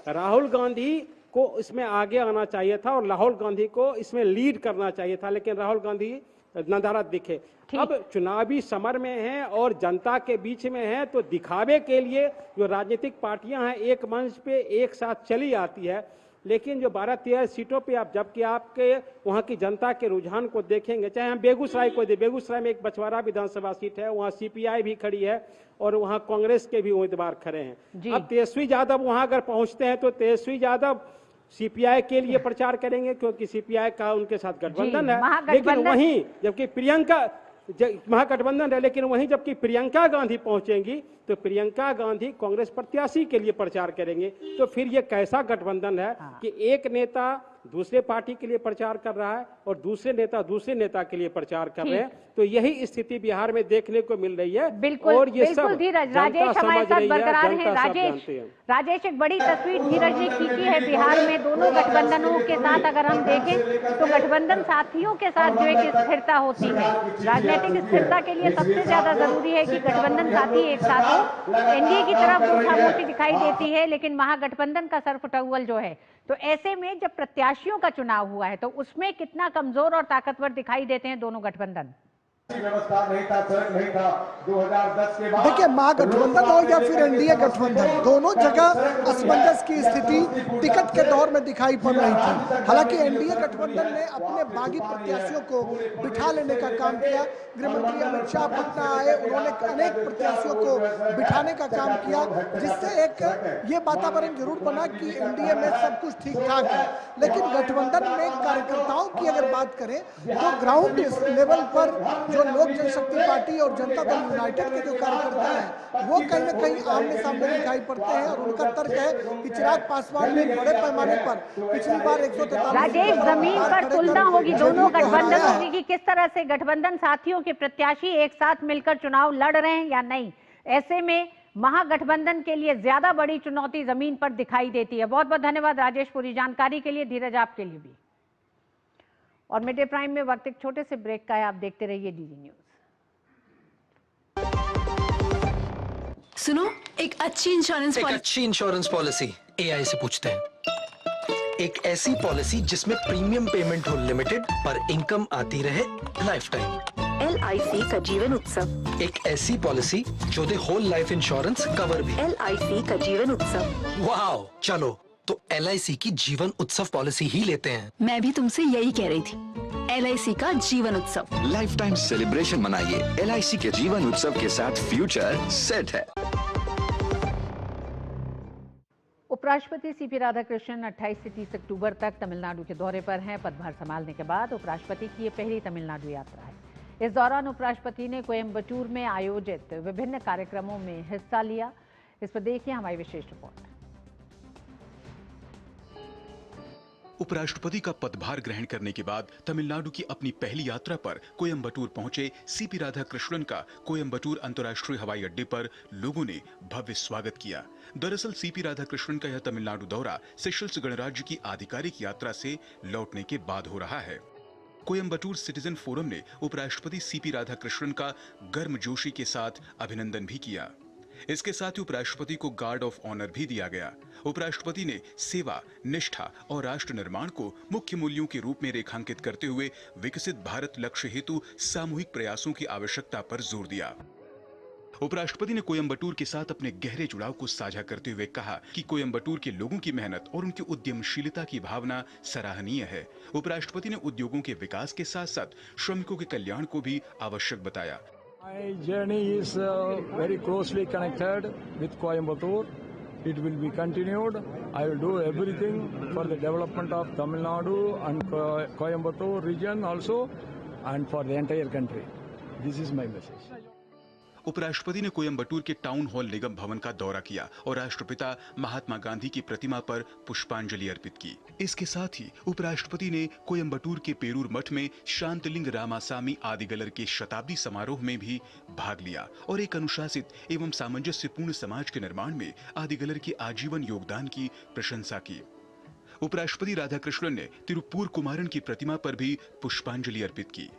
राहुल गांधी को इसमें आगे आना चाहिए था और राहुल गांधी को इसमें लीड करना चाहिए था, लेकिन राहुल गांधी नदारद दिखे। अब चुनावी समर में है और जनता के बीच में है, तो दिखावे के लिए जो राजनीतिक पार्टियां हैं एक मंच पे एक साथ चली आती है, लेकिन जो 12-13 सीटों पे आप जबकि आपके वहां की जनता के रुझान को देखेंगे, चाहे हम बेगूसराय को दे, बेगूसराय में एक बछवाड़ा विधानसभा सीट है, वहां सीपीआई भी खड़ी है और वहां कांग्रेस के भी उम्मीदवार खड़े हैं। अब तेजस्वी यादव वहां अगर पहुंचते हैं तो तेजस्वी यादव सीपीआई के लिए प्रचार करेंगे, क्योंकि सीपीआई का उनके साथ गठबंधन है। लेकिन वहीं जबकि प्रियंका महागठबंधन है, लेकिन वहीं जबकि प्रियंका गांधी पहुंचेंगी तो प्रियंका गांधी कांग्रेस प्रत्याशी के लिए प्रचार करेंगे। तो फिर ये कैसा गठबंधन है कि एक नेता दूसरे पार्टी के लिए प्रचार कर रहा है और दूसरे नेता के लिए प्रचार कर रहे हैं। तो यही स्थिति बिहार में देखने को मिल रही है। बिल्कुल, और ये बिल्कुल सब धीरज, राजेश हमारे साथ बरकरार हैं। राजेश एक बड़ी तस्वीर धीरज ने खींची है बिहार में दोनों गठबंधनों के साथ। अगर हम देखें तो गठबंधन साथियों के साथ जो एक स्थिरता होती है, राजनीतिक स्थिरता के लिए सबसे ज्यादा जरूरी है कि गठबंधन साथी एक साथ हो। एनडीए की तरफ खामोशी दिखाई देती है, लेकिन महागठबंधन का सरफटौल जो है, तो ऐसे में जब प्रत्याशियों का चुनाव हुआ है तो उसमें कितना कमजोर और ताकतवर दिखाई देते हैं दोनों गठबंधन? व्यवस्था नहीं था, सड़क नहीं था। 2010 के बाद देखिए, महागठबंधन हो या फिर एनडीए गठबंधन, दोनों जगह असमंजस की स्थिति टिकट के दौर में दिखाई पड़ रही थी। हालांकि एनडीए गठबंधन ने अपने बागी प्रत्याशियों को बिठा लेने का काम किया। गृहमंत्री अमित शाह पटना आए, उन्होंने अनेक प्रत्याशियों को बिठाने का काम किया, जिससे एक ये वातावरण जरूर बना कि एनडीए में सब कुछ ठीक ठाक है। लेकिन गठबंधन में कार्यकर्ताओं की अगर बात करें तो ग्राउंड लेवल पर जो लोक जनशक्ति पार्टी और जनता दल यूनाइटेड के जो कार्यकर्ता हैं वो कहीं न कहीं आमने सामने दिखाई पड़ते हैं और उनका तर्क है कि चिराग पासवान ने बड़े पैमाने पर पिछली बार 143 राजेश, जमीन पर तुलना होगी दोनों गठबंधनों की कि किस तरह से गठबंधन साथियों के प्रत्याशी एक साथ मिलकर चुनाव लड़ रहे हैं या नहीं। ऐसे में महागठबंधन के लिए ज्यादा बड़ी चुनौती जमीन पर दिखाई देती है। बहुत बहुत धन्यवाद राजेश पूरी जानकारी के लिए। धीरज आपके लिए भी। और मिड डे प्राइम में वक्त एक छोटे से ब्रेक का है, आप देखते रहिए डीडी न्यूज। सुनो, एक अच्छी इंश्योरेंस पॉलिसी एआई से पूछते हैं। एक ऐसी पॉलिसी जिसमें प्रीमियम पेमेंट हो लिमिटेड पर इनकम आती रहे लाइफ टाइम। LIC का जीवन उत्सव। एक ऐसी पॉलिसी जो दे होल लाइफ इंश्योरेंस कवर भी। LIC का जीवन उत्सव। वाह, चलो तो LIC की जीवन उत्सव पॉलिसी ही लेते हैं। मैं भी तुमसे यही कह रही थी, LIC का जीवन उत्सव। लाइफ टाइम सेलिब्रेशन मनाइए LIC के जीवन उत्सव के साथ, फ्यूचर सेट है। उपराष्ट्रपति सीपी राधाकृष्णन 28 से 30 अक्टूबर तक तमिलनाडु के दौरे पर हैं। पदभार संभालने के बाद उपराष्ट्रपति की ये पहली तमिलनाडु यात्रा है। इस दौरान उपराष्ट्रपति ने कोयम्बटूर में आयोजित विभिन्न कार्यक्रमों में हिस्सा लिया। इस पर देखिए हमारी विशेष रिपोर्ट। उपराष्ट्रपति का पदभार ग्रहण करने के बाद तमिलनाडु की अपनी पहली यात्रा पर कोयम्बटूर पहुंचे सीपी राधाकृष्णन का कोयम्बटूर अंतर्राष्ट्रीय हवाई अड्डे पर लोगों ने भव्य स्वागत किया। दरअसल सीपी राधाकृष्णन का यह तमिलनाडु दौरा सेशल्स गणराज्य की आधिकारिक यात्रा से लौटने के बाद हो रहा है। कोयम्बटूर सिटीजन फोरम ने उपराष्ट्रपति सीपी राधाकृष्णन का गर्मजोशी के साथ अभिनंदन भी किया। इसके साथ ही उपराष्ट्रपति को गार्ड ऑफ ऑनर भी दिया गया। उपराष्ट्रपति ने सेवा, निष्ठा और राष्ट्र निर्माण को मुख्य मूल्यों के रूप में रेखांकित करते हुए विकसित भारत लक्ष्य हेतु सामूहिक प्रयासों की आवश्यकता पर जोर दिया। उपराष्ट्रपति ने कोयम्बटूर के साथ अपने गहरे जुड़ाव को साझा करते हुए कहा कि कोयम्बटूर के लोगों की मेहनत और उनकी उद्यमशीलता की भावना सराहनीय है। उपराष्ट्रपति ने उद्योगों के विकास के साथ साथ श्रमिकों के कल्याण को भी आवश्यक बताया। My journey is very closely connected with Coimbatore. It will be continued. I will do everything for the development of Tamil Nadu and Coimbatore region also, and for the entire country. This is my message. उपराष्ट्रपति ने कोयम्बटूर के town hall निगम भवन का दौरा किया और राष्ट्रपिता महात्मा गांधी की प्रतिमा पर पुष्पांजलि अर्पित की। इसके साथ ही उपराष्ट्रपति ने कोयम्बटूर के पेरूर मठ में शांतलिंग रामासामी आदिगलर के शताब्दी समारोह में भी भाग लिया और एक अनुशासित एवं सामंजस्यपूर्ण समाज के निर्माण में आदिगलर के आजीवन योगदान की प्रशंसा की। उपराष्ट्रपति राधाकृष्णन ने तिरुप्पूर कुमारन की प्रतिमा पर भी पुष्पांजलि अर्पित की।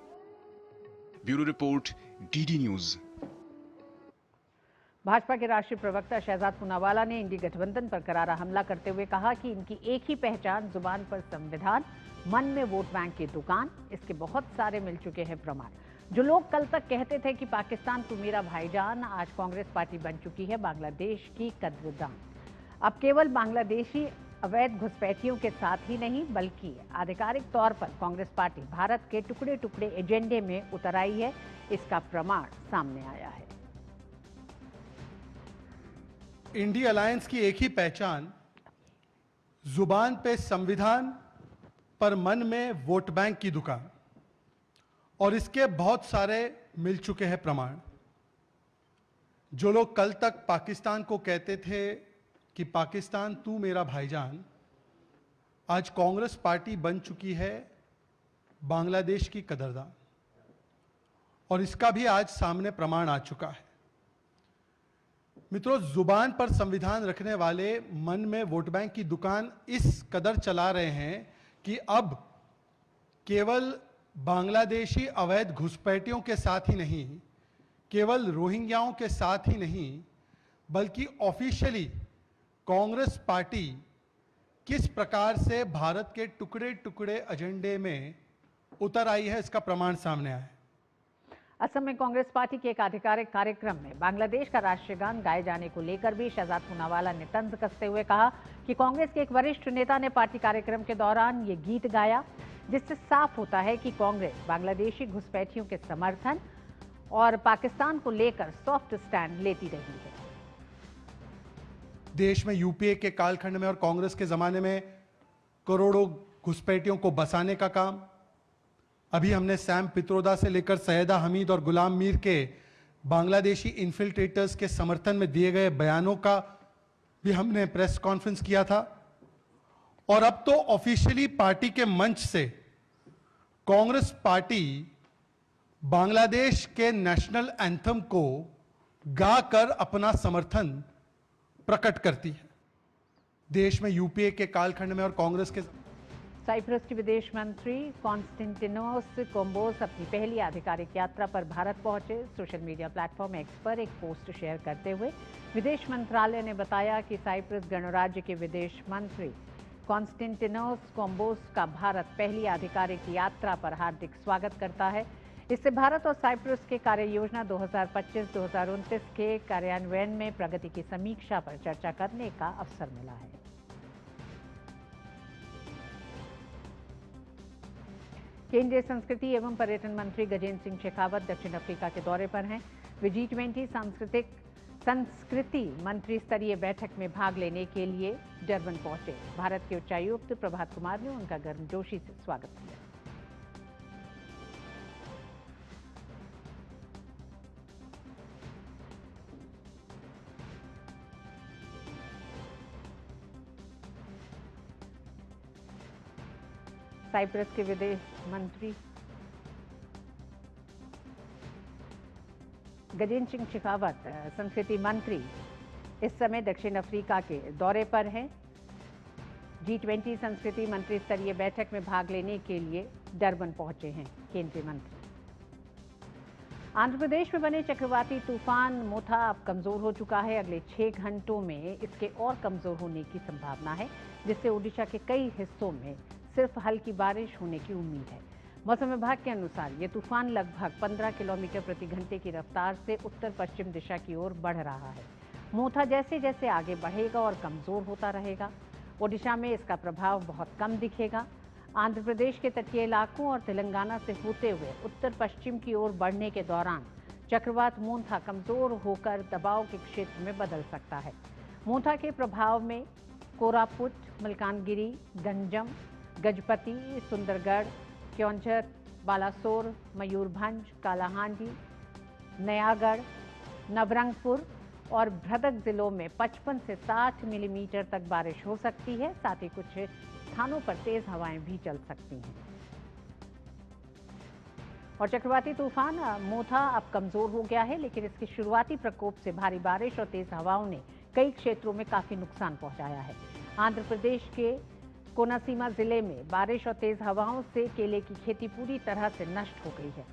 Bureau report, DD news. Bhajpa के राष्ट्रीय प्रवक्ता शहजाद पूनावाला ने इंडी गठबंधन पर करारा हमला करते हुए कहा कि इनकी एक ही पहचान, जुबान पर संविधान, मन में वोट बैंक की दुकान, इसके बहुत सारे मिल चुके हैं प्रमाण। जो लोग कल तक कहते थे कि पाकिस्तान तू मेरा भाईजान, आज कांग्रेस पार्टी बन चुकी है बांग्लादेश की कद्रदान। अब केवल बांग्लादेशी अवैध घुसपैठियों के साथ ही नहीं बल्कि आधिकारिक तौर पर कांग्रेस पार्टी भारत के टुकड़े टुकड़े एजेंडे में उतर आई है, इसका प्रमाण सामने आया है। इंडी अलायंस की एक ही पहचान, जुबान पे संविधान, पर मन में वोट बैंक की दुकान, और इसके बहुत सारे मिल चुके हैं प्रमाण। जो लोग कल तक पाकिस्तान को कहते थे कि पाकिस्तान तू मेरा भाईजान, आज कांग्रेस पार्टी बन चुकी है बांग्लादेश की कदरदान, और इसका भी आज सामने प्रमाण आ चुका है। मित्रों, जुबान पर संविधान रखने वाले मन में वोट बैंक की दुकान इस कदर चला रहे हैं कि अब केवल बांग्लादेशी अवैध घुसपैठियों के साथ ही नहीं, केवल रोहिंग्याओं के साथ ही नहीं, बल्कि ऑफिशियली कांग्रेस पार्टी किस प्रकार से भारत के टुकड़े टुकड़े एजेंडे में उतर आई है, इसका प्रमाण सामने आया है। असम में कांग्रेस पार्टी के एक आधिकारिक कार्यक्रम में बांग्लादेश का राष्ट्रीय गान गाए जाने को लेकर भी शहजाद पूनावाला ने तंज कसते हुए कहा कि कांग्रेस के एक वरिष्ठ नेता ने पार्टी कार्यक्रम के दौरान ये गीत गाया, जिससे साफ होता है कि कांग्रेस बांग्लादेशी घुसपैठियों के समर्थन और पाकिस्तान को लेकर सॉफ्ट स्टैंड लेती रही है। देश में यूपीए के कालखंड में और कांग्रेस के जमाने में करोड़ों घुसपैठियों को बसाने का काम, अभी हमने सैम पित्रोदा से लेकर सैयदा हमीद और गुलाम मीर के बांग्लादेशी इन्फिल्ट्रेटर्स के समर्थन में दिए गए बयानों का भी हमने प्रेस कॉन्फ्रेंस किया था, और अब तो ऑफिशियली पार्टी के मंच से कांग्रेस पार्टी बांग्लादेश के नेशनल एंथम को गाकर अपना समर्थन प्रकट करती है। देश में यूपीए के कालखंड में और कांग्रेस के साइप्रस के विदेश मंत्री कॉन्स्टेंटिनोस कोम्बोस अपनी पहली आधिकारिक यात्रा पर भारत पहुंचे। सोशल मीडिया प्लेटफॉर्म एक्स पर एक पोस्ट शेयर करते हुए विदेश मंत्रालय ने बताया कि साइप्रस गणराज्य के विदेश मंत्री कॉन्स्टेंटिनोस कोम्बोस का भारत पहली आधिकारिक यात्रा पर हार्दिक स्वागत करता है। इससे भारत और साइप्रस के कार्य योजना 2025-2029 के कार्यान्वयन में प्रगति की समीक्षा पर चर्चा करने का अवसर मिला है। केंद्रीय संस्कृति एवं पर्यटन मंत्री गजेंद्र सिंह शेखावत दक्षिण अफ्रीका के दौरे पर हैं। वे G20 संस्कृति मंत्री स्तरीय बैठक में भाग लेने के लिए डरबन पहुंचे। भारत के उच्चायुक्त प्रभात कुमार ने उनका गर्मजोशी से स्वागत किया। साइप्रस के विदेश मंत्री गजेंद्र सिंह शेखावत संस्कृति मंत्री इस समय दक्षिण अफ्रीका के दौरे पर हैं। G20 संस्कृति मंत्री स्तरीय बैठक में भाग लेने के लिए डरबन पहुंचे हैं केंद्रीय मंत्री। आंध्र प्रदेश में बने चक्रवाती तूफान मोथा अब कमजोर हो चुका है। अगले 6 घंटों में इसके और कमजोर होने की संभावना है, जिससे ओडिशा के कई हिस्सों में सिर्फ हल्की बारिश होने की उम्मीद है। मौसम विभाग के अनुसार ये तूफान लगभग 15 किलोमीटर प्रति घंटे की रफ्तार से उत्तर पश्चिम दिशा की ओर बढ़ रहा है। मोथा जैसे जैसे आगे बढ़ेगा और कमजोर होता रहेगा। ओडिशा में इसका प्रभाव बहुत कम दिखेगा। आंध्र प्रदेश के तटीय इलाकों और तेलंगाना से होते हुए उत्तर पश्चिम की ओर बढ़ने के दौरान चक्रवात मोथा कमजोर होकर दबाव के क्षेत्र में बदल सकता है। मोथा के प्रभाव में कोरापुट, मलकानगिरी, गंजम, गजपति, सुंदरगढ़, क्योंझर, बालासोर, मयूरभंज, कालाहांडी, नयागढ़, नवरंगपुर और भद्रक जिलों में 55 से 60 मिलीमीटर तक बारिश हो सकती है। साथ ही कुछ स्थानों पर तेज हवाएं भी चल सकती हैं। और चक्रवाती तूफान मोथा अब कमजोर हो गया है, लेकिन इसके शुरुआती प्रकोप से भारी बारिश और तेज हवाओं ने कई क्षेत्रों में काफी नुकसान पहुंचाया है। आंध्र प्रदेश के कोनासीमा जिले में बारिश और तेज हवाओं से केले की खेती पूरी तरह से नष्ट हो गई है।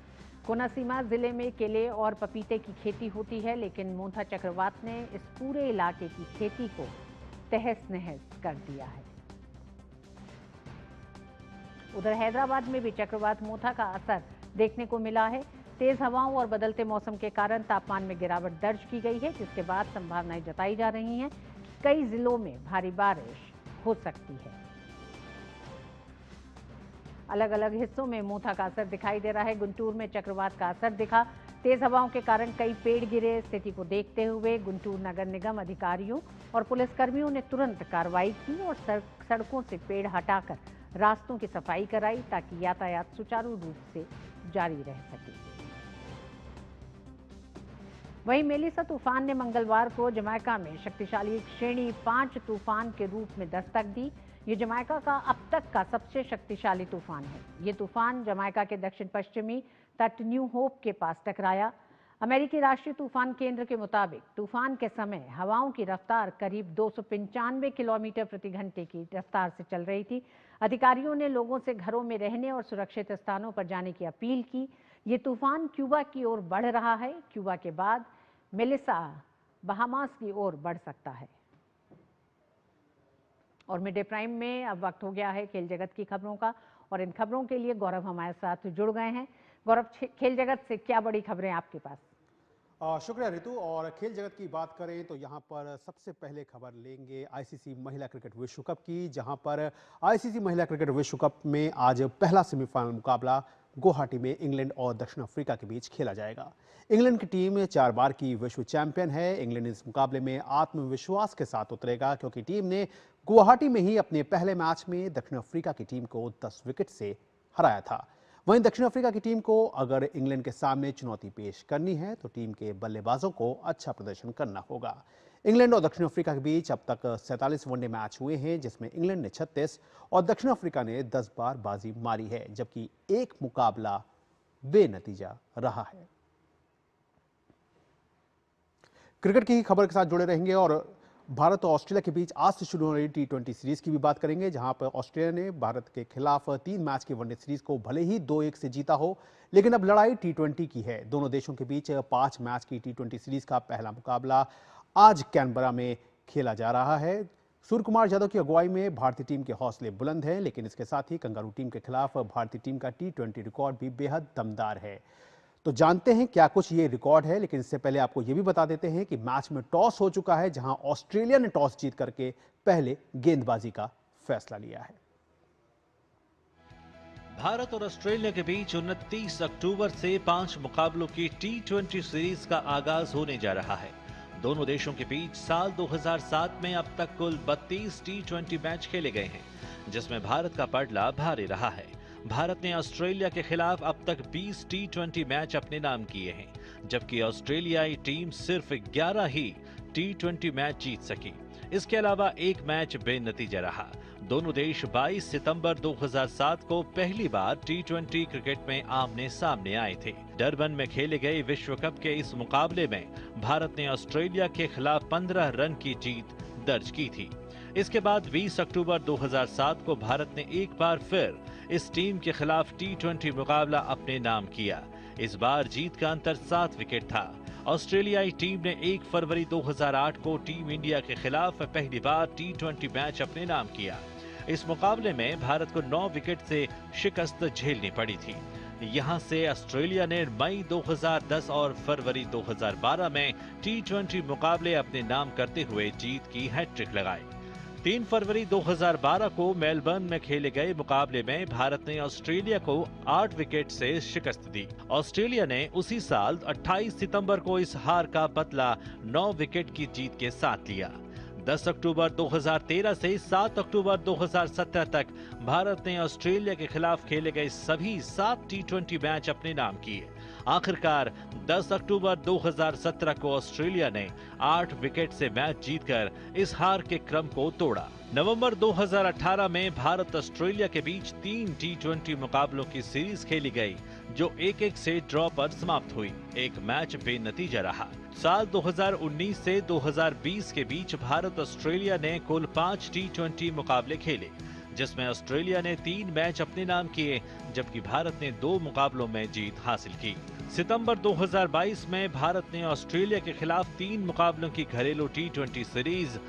कोनासीमा जिले में केले और पपीते की खेती होती है, लेकिन मोथा चक्रवात ने इस पूरे इलाके की खेती को तहस नहस कर दिया है। उधर हैदराबाद में भी चक्रवात मोथा का असर देखने को मिला है। तेज हवाओं और बदलते मौसम के कारण तापमान में गिरावट दर्ज की गई है, जिसके बाद संभावनाएं जताई जा रही हैं कि कई जिलों में भारी बारिश हो सकती है। अलग अलग हिस्सों में मोथा का असर दिखाई दे रहा है। गुंटूर में चक्रवात का असर दिखा। तेज हवाओं के कारण कई पेड़ गिरे। स्थिति को देखते हुए गुंटूर नगर निगम अधिकारियों और पुलिसकर्मियों ने तुरंत कार्रवाई की और सड़कों से पेड़ हटाकर रास्तों की सफाई कराई, ताकि यातायात सुचारू रूप से जारी रह सके। वहीं मेलिसा तूफान ने मंगलवार को जमैका में शक्तिशाली श्रेणी 5 तूफान के रूप में दस्तक दी। ये जमैका का अब तक का सबसे शक्तिशाली तूफान है। ये तूफान जमैका के दक्षिण पश्चिमी तट न्यू होप के पास टकराया। अमेरिकी राष्ट्रीय तूफान केंद्र के मुताबिक तूफान के समय हवाओं की रफ्तार करीब 295 किलोमीटर प्रति घंटे की रफ्तार से चल रही थी। अधिकारियों ने लोगों से घरों में रहने और सुरक्षित स्थानों पर जाने की अपील की। ये तूफान क्यूबा की ओर बढ़ रहा है। क्यूबा के बाद मेलिसा बहामास की ओर बढ़ सकता है। और मिड डे प्राइम में अब वक्त हो गया है खेल जगत की खबरों का, और इन खबरों के लिए गौरव हमारे साथ जुड़ गए हैं। गौरव, खेल जगत से क्या बड़ी खबरें आपके पास? शुक्रिया ऋतु। और खेल जगत की बात करें तो यहाँ पर सबसे पहले खबर लेंगे आईसीसी महिला क्रिकेट विश्व कप की, जहाँ पर आईसीसी महिला क्रिकेट विश्व कप में आज पहला सेमीफाइनल मुकाबला गुवाहाटी में इंग्लैंड और दक्षिण अफ्रीका के बीच खेला जाएगा। इंग्लैंड की टीम 4 बार की विश्व चैंपियन है। इंग्लैंड इस मुकाबले में आत्मविश्वास के साथ उतरेगा, क्योंकि टीम ने गुवाहाटी में ही अपने पहले मैच में दक्षिण अफ्रीका की टीम को 10 विकेट से हराया था। वहीं दक्षिण अफ्रीका की टीम को अगर इंग्लैंड के सामने चुनौती पेश करनी है तो टीम के बल्लेबाजों को अच्छा प्रदर्शन करना होगा। इंग्लैंड और दक्षिण अफ्रीका के बीच अब तक 47 वनडे मैच हुए हैं, जिसमें इंग्लैंड ने 36 और दक्षिण अफ्रीका ने 10 बार बाजी मारी है, जबकि एक मुकाबला बेनतीजा रहा है। क्रिकेट की खबर के साथ जुड़े रहेंगे और भारत और ऑस्ट्रेलिया के बीच आज से शुरू हो रही T20 सीरीज की भी बात करेंगे, जहां पर ऑस्ट्रेलिया ने भारत के खिलाफ 3 मैच की वनडे सीरीज को भले ही 2-1 से जीता हो, लेकिन अब लड़ाई T20 की है। दोनों देशों के बीच 5 मैच की T20 सीरीज का पहला मुकाबला आज कैनबरा में खेला जा रहा है। सूर्य कुमार यादव की अगुवाई में भारतीय टीम के हौसले बुलंद हैं, लेकिन इसके साथ ही कंगारू टीम के खिलाफ भारतीय टीम का T20 रिकॉर्ड भी बेहद दमदार है। तो जानते हैं क्या कुछ ये रिकॉर्ड है, लेकिन इससे पहले आपको ये भी बता देते हैं कि मैच में टॉस हो चुका है, जहां ऑस्ट्रेलिया ने टॉस जीत करके पहले गेंदबाजी का फैसला लिया है। भारत और ऑस्ट्रेलिया के बीच 29 अक्टूबर से 5 मुकाबलों की T20 सीरीज का आगाज होने जा रहा है। दोनों देशों के बीच साल 2007 में अब तक कुल 32 T20 मैच खेले गए हैं, जिसमें भारत का पलड़ा भारी रहा है। भारत ने ऑस्ट्रेलिया के खिलाफ अब तक 20 T20 मैच अपने नाम किए हैं, जबकि ऑस्ट्रेलियाई टीम सिर्फ 11 ही T20 मैच जीत सकी। इसके अलावा एक मैच बेनतीजा रहा। दोनों देश 22 सितंबर 2007 को पहली बार T20 क्रिकेट में आमने सामने आए थे। डरबन में खेले गए विश्व कप के इस मुकाबले में भारत ने ऑस्ट्रेलिया के खिलाफ 15 रन की जीत दर्ज की थी। इसके बाद 20 अक्टूबर 2007 को भारत ने एक बार फिर इस टीम के खिलाफ T20 मुकाबला अपने नाम किया। इस बार जीत का अंतर 7 विकेट था। ऑस्ट्रेलियाई टीम ने 1 फरवरी 2008 को टीम इंडिया के खिलाफ पहली बार T20 मैच अपने नाम किया। इस मुकाबले में भारत को 9 विकेट से शिकस्त झेलनी पड़ी थी। यहां से ऑस्ट्रेलिया ने मई 2010 और फरवरी 2012 में T20 मुकाबले अपने नाम करते हुए जीत की हैट्रिक लगाई। 3 फरवरी 2012 को मेलबर्न में खेले गए मुकाबले में भारत ने ऑस्ट्रेलिया को 8 विकेट से शिकस्त दी। ऑस्ट्रेलिया ने उसी साल 28 सितंबर को इस हार का बदला 9 विकेट की जीत के साथ लिया। 10 अक्टूबर 2013 से 7 अक्टूबर 2017 तक भारत ने ऑस्ट्रेलिया के खिलाफ खेले गए सभी 7 T20 मैच अपने नाम किए। आखिरकार 10 अक्टूबर 2017 को ऑस्ट्रेलिया ने 8 विकेट से मैच जीतकर इस हार के क्रम को तोड़ा। नवंबर 2018 में भारत ऑस्ट्रेलिया के बीच 3 T20 मुकाबलों की सीरीज खेली गई, जो 1-1 से ड्रॉ पर समाप्त हुई। एक मैच बेनतीजा रहा। साल 2019 से 2020 के बीच भारत ऑस्ट्रेलिया ने कुल 5 T20 मुकाबले खेले, जिसमें ऑस्ट्रेलिया ने 3 मैच अपने नाम किए, जबकि भारत ने 2 मुकाबलों में जीत हासिल की। सितंबर 2022 में भारत ने ऑस्ट्रेलिया के खिलाफ 3 मुकाबलों की घरेलू T20 सीरीज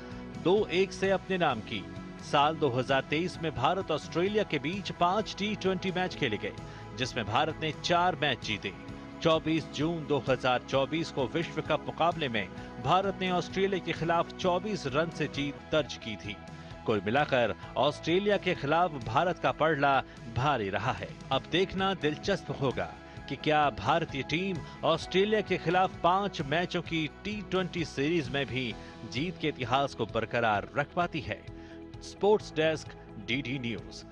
2-1 से अपने नाम की। साल 2023 में भारत ऑस्ट्रेलिया के बीच 5 T20 मैच खेले गए, जिसमें भारत ने 4 मैच जीते। 24 जून 2024 को विश्व कप मुकाबले में भारत ने ऑस्ट्रेलिया के खिलाफ 24 रन से जीत दर्ज की थी। कुल मिलाकर ऑस्ट्रेलिया के खिलाफ भारत का पड़ला भारी रहा है। अब देखना दिलचस्प होगा कि क्या भारतीय टीम ऑस्ट्रेलिया के खिलाफ 5 मैचों की T20 सीरीज में भी जीत के इतिहास को बरकरार रख पाती है। Sports desk, DD news.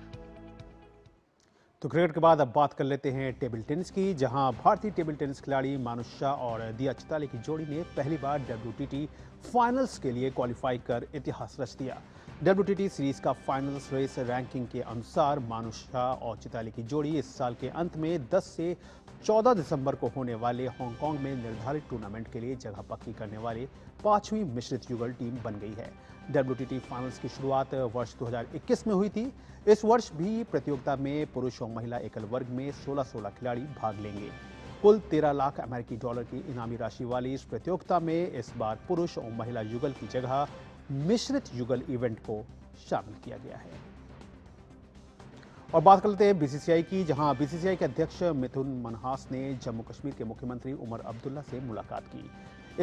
तो क्रिकेट के बाद अब बात कर लेते हैं टेबल टेनिस की, जहां भारतीय टेबल टेनिस खिलाड़ी मानुष शाह और दिया चिताले की जोड़ी ने पहली बार WTT फाइनल्स के लिए क्वालिफाई कर इतिहास रच दिया। WTT सीरीज का फाइनल्स रेस रैंकिंग के अनुसार मानुष शाह और चिताले की जोड़ी इस साल के अंत में 10 से 14 दिसंबर को होने वाले हांगकांग में निर्धारित टूर्नामेंट के लिए जगह पक्की करने वाले 5वीं मिश्रित युगल टीम बन गई है। WTT फाइनल्स की शुरुआत वर्ष 2021 में हुई थी। इस वर्ष भी प्रतियोगिता में पुरुष और महिला एकल वर्ग में 16 खिलाड़ी भाग लेंगे। कुल 13 लाख अमेरिकी डॉलर की इनामी राशि वाली इस प्रतियोगिता में इस बार पुरुष और महिला युगल की जगह मिश्रित युगल इवेंट को शामिल किया गया है। और बात कर लेते हैं BCCI की, जहां BCCI के अध्यक्ष मिथुन मनहास ने जम्मू कश्मीर के मुख्यमंत्री उमर अब्दुल्ला से मुलाकात की।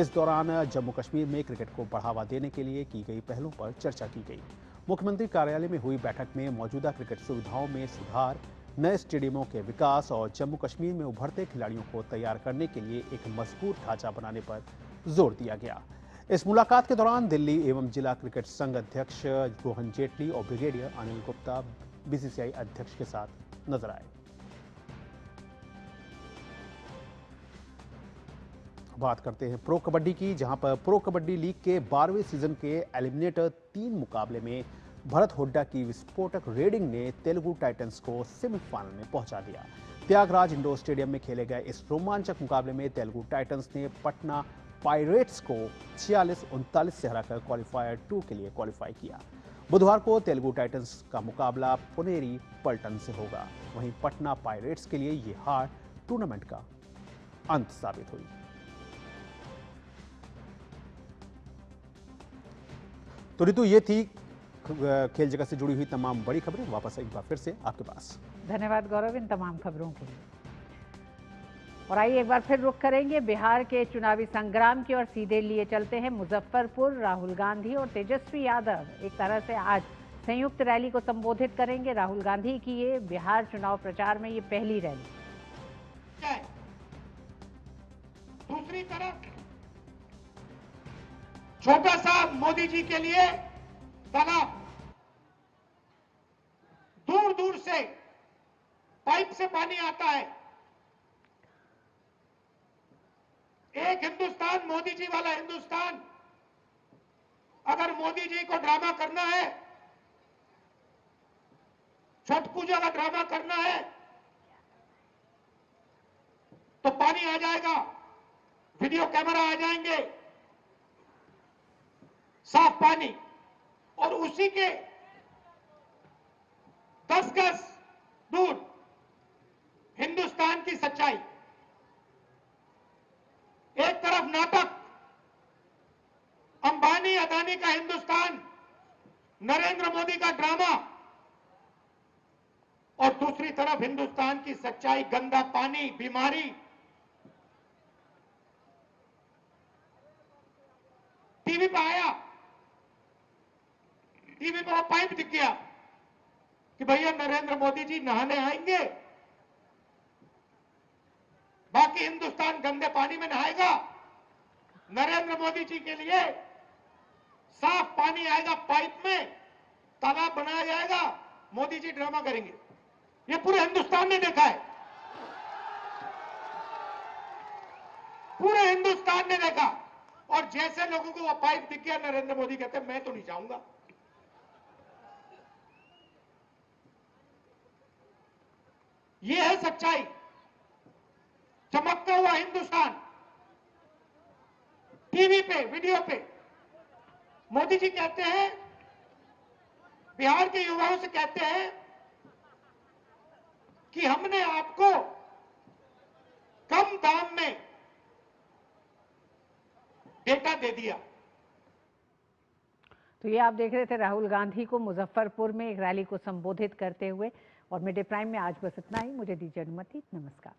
इस दौरान जम्मू कश्मीर में क्रिकेट को बढ़ावा देने के लिए की गई पहलों पर चर्चा की गई। मुख्यमंत्री कार्यालय में हुई बैठक में मौजूदा क्रिकेट सुविधाओं में सुधार, नए स्टेडियमों के विकास और जम्मू कश्मीर में उभरते खिलाड़ियों को तैयार करने के लिए एक मजबूत ढांचा बनाने पर जोर दिया गया। इस मुलाकात के दौरान दिल्ली एवं जिला क्रिकेट संघ अध्यक्ष रोहन जेटली और ब्रिगेडियर अनिल गुप्ता BCCI अध्यक्ष के साथ नजर आए। बात करते हैं प्रो कबड्डी की, जहां पर प्रो कबड्डी लीग के 12वें सीजन के एलिमिनेटर 3 मुकाबले में भरत हुड्डा की विस्फोटक रेडिंग ने तेलुगु टाइटंस को सेमीफाइनल में पहुंचा दिया। त्यागराज इंडोर स्टेडियम में खेले गए इस रोमांचक मुकाबले में तेलुगु टाइटंस ने पटना पायरेट्स को 46-39 से हराकर क्वालिफायर 2 के लिए क्वालिफाई किया। बुधवार को तेलुगु टाइटंस का मुकाबला पुनेरी पल्टन से होगा। वहीं पटना पायरेट्स के लिए ये हार टूर्नामेंट का अंत साबित हुई। तो ऋतु, ये थी खेल जगत से जुड़ी हुई तमाम बड़ी खबरें। वापस एक बार फिर से आपके पास। धन्यवाद गौरव इन तमाम खबरों के लिए। और आइए एक बार फिर रुख करेंगे बिहार के चुनावी संग्राम की और सीधे लिए चलते हैं मुजफ्फरपुर। राहुल गांधी और तेजस्वी यादव एक तरह से आज संयुक्त रैली को संबोधित करेंगे। राहुल गांधी की ये बिहार चुनाव प्रचार में ये पहली रैली। दूसरी तरफ छोटा सा मोदी जी के लिए तालाब, दूर दूर से पाइप से पानी आता है। एक हिंदुस्तान, मोदी जी वाला हिंदुस्तान। अगर मोदी जी को ड्रामा करना है, छठ पूजा का ड्रामा करना है, तो पानी आ जाएगा, वीडियो कैमरा आ जाएंगे, साफ पानी, और उसी के 10 गज दूर हिंदुस्तान की सच्चाई। एक तरफ नाटक, अंबानी अदानी का हिंदुस्तान, नरेंद्र मोदी का ड्रामा, और दूसरी तरफ हिंदुस्तान की सच्चाई, गंदा पानी, बीमारी। टीवी पे आया, टीवी पे वो पाइप दिख गया कि भैया नरेंद्र मोदी जी नहाने आएंगे, बाकी हिंदुस्तान गंदे पानी में नहाएगा। नरेंद्र मोदी जी के लिए साफ पानी आएगा, पाइप में तालाब बनाया जाएगा, मोदी जी ड्रामा करेंगे। ये पूरे हिंदुस्तान ने देखा है। पूरे हिंदुस्तान ने देखा। और जैसे लोगों को वो पाइप दिख गया, नरेंद्र मोदी कहते मैं तो नहीं जाऊंगा। ये है सच्चाई। चमकता हुआ हिंदुस्तान टीवी पे, वीडियो पे। मोदी जी कहते हैं, बिहार के युवाओं से कहते हैं कि हमने आपको कम दाम में डेटा दे दिया। तो ये आप देख रहे थे राहुल गांधी को मुजफ्फरपुर में एक रैली को संबोधित करते हुए। और मिड डे प्राइम में आज बस इतना ही। मुझे दीजिए अनुमति। नमस्कार।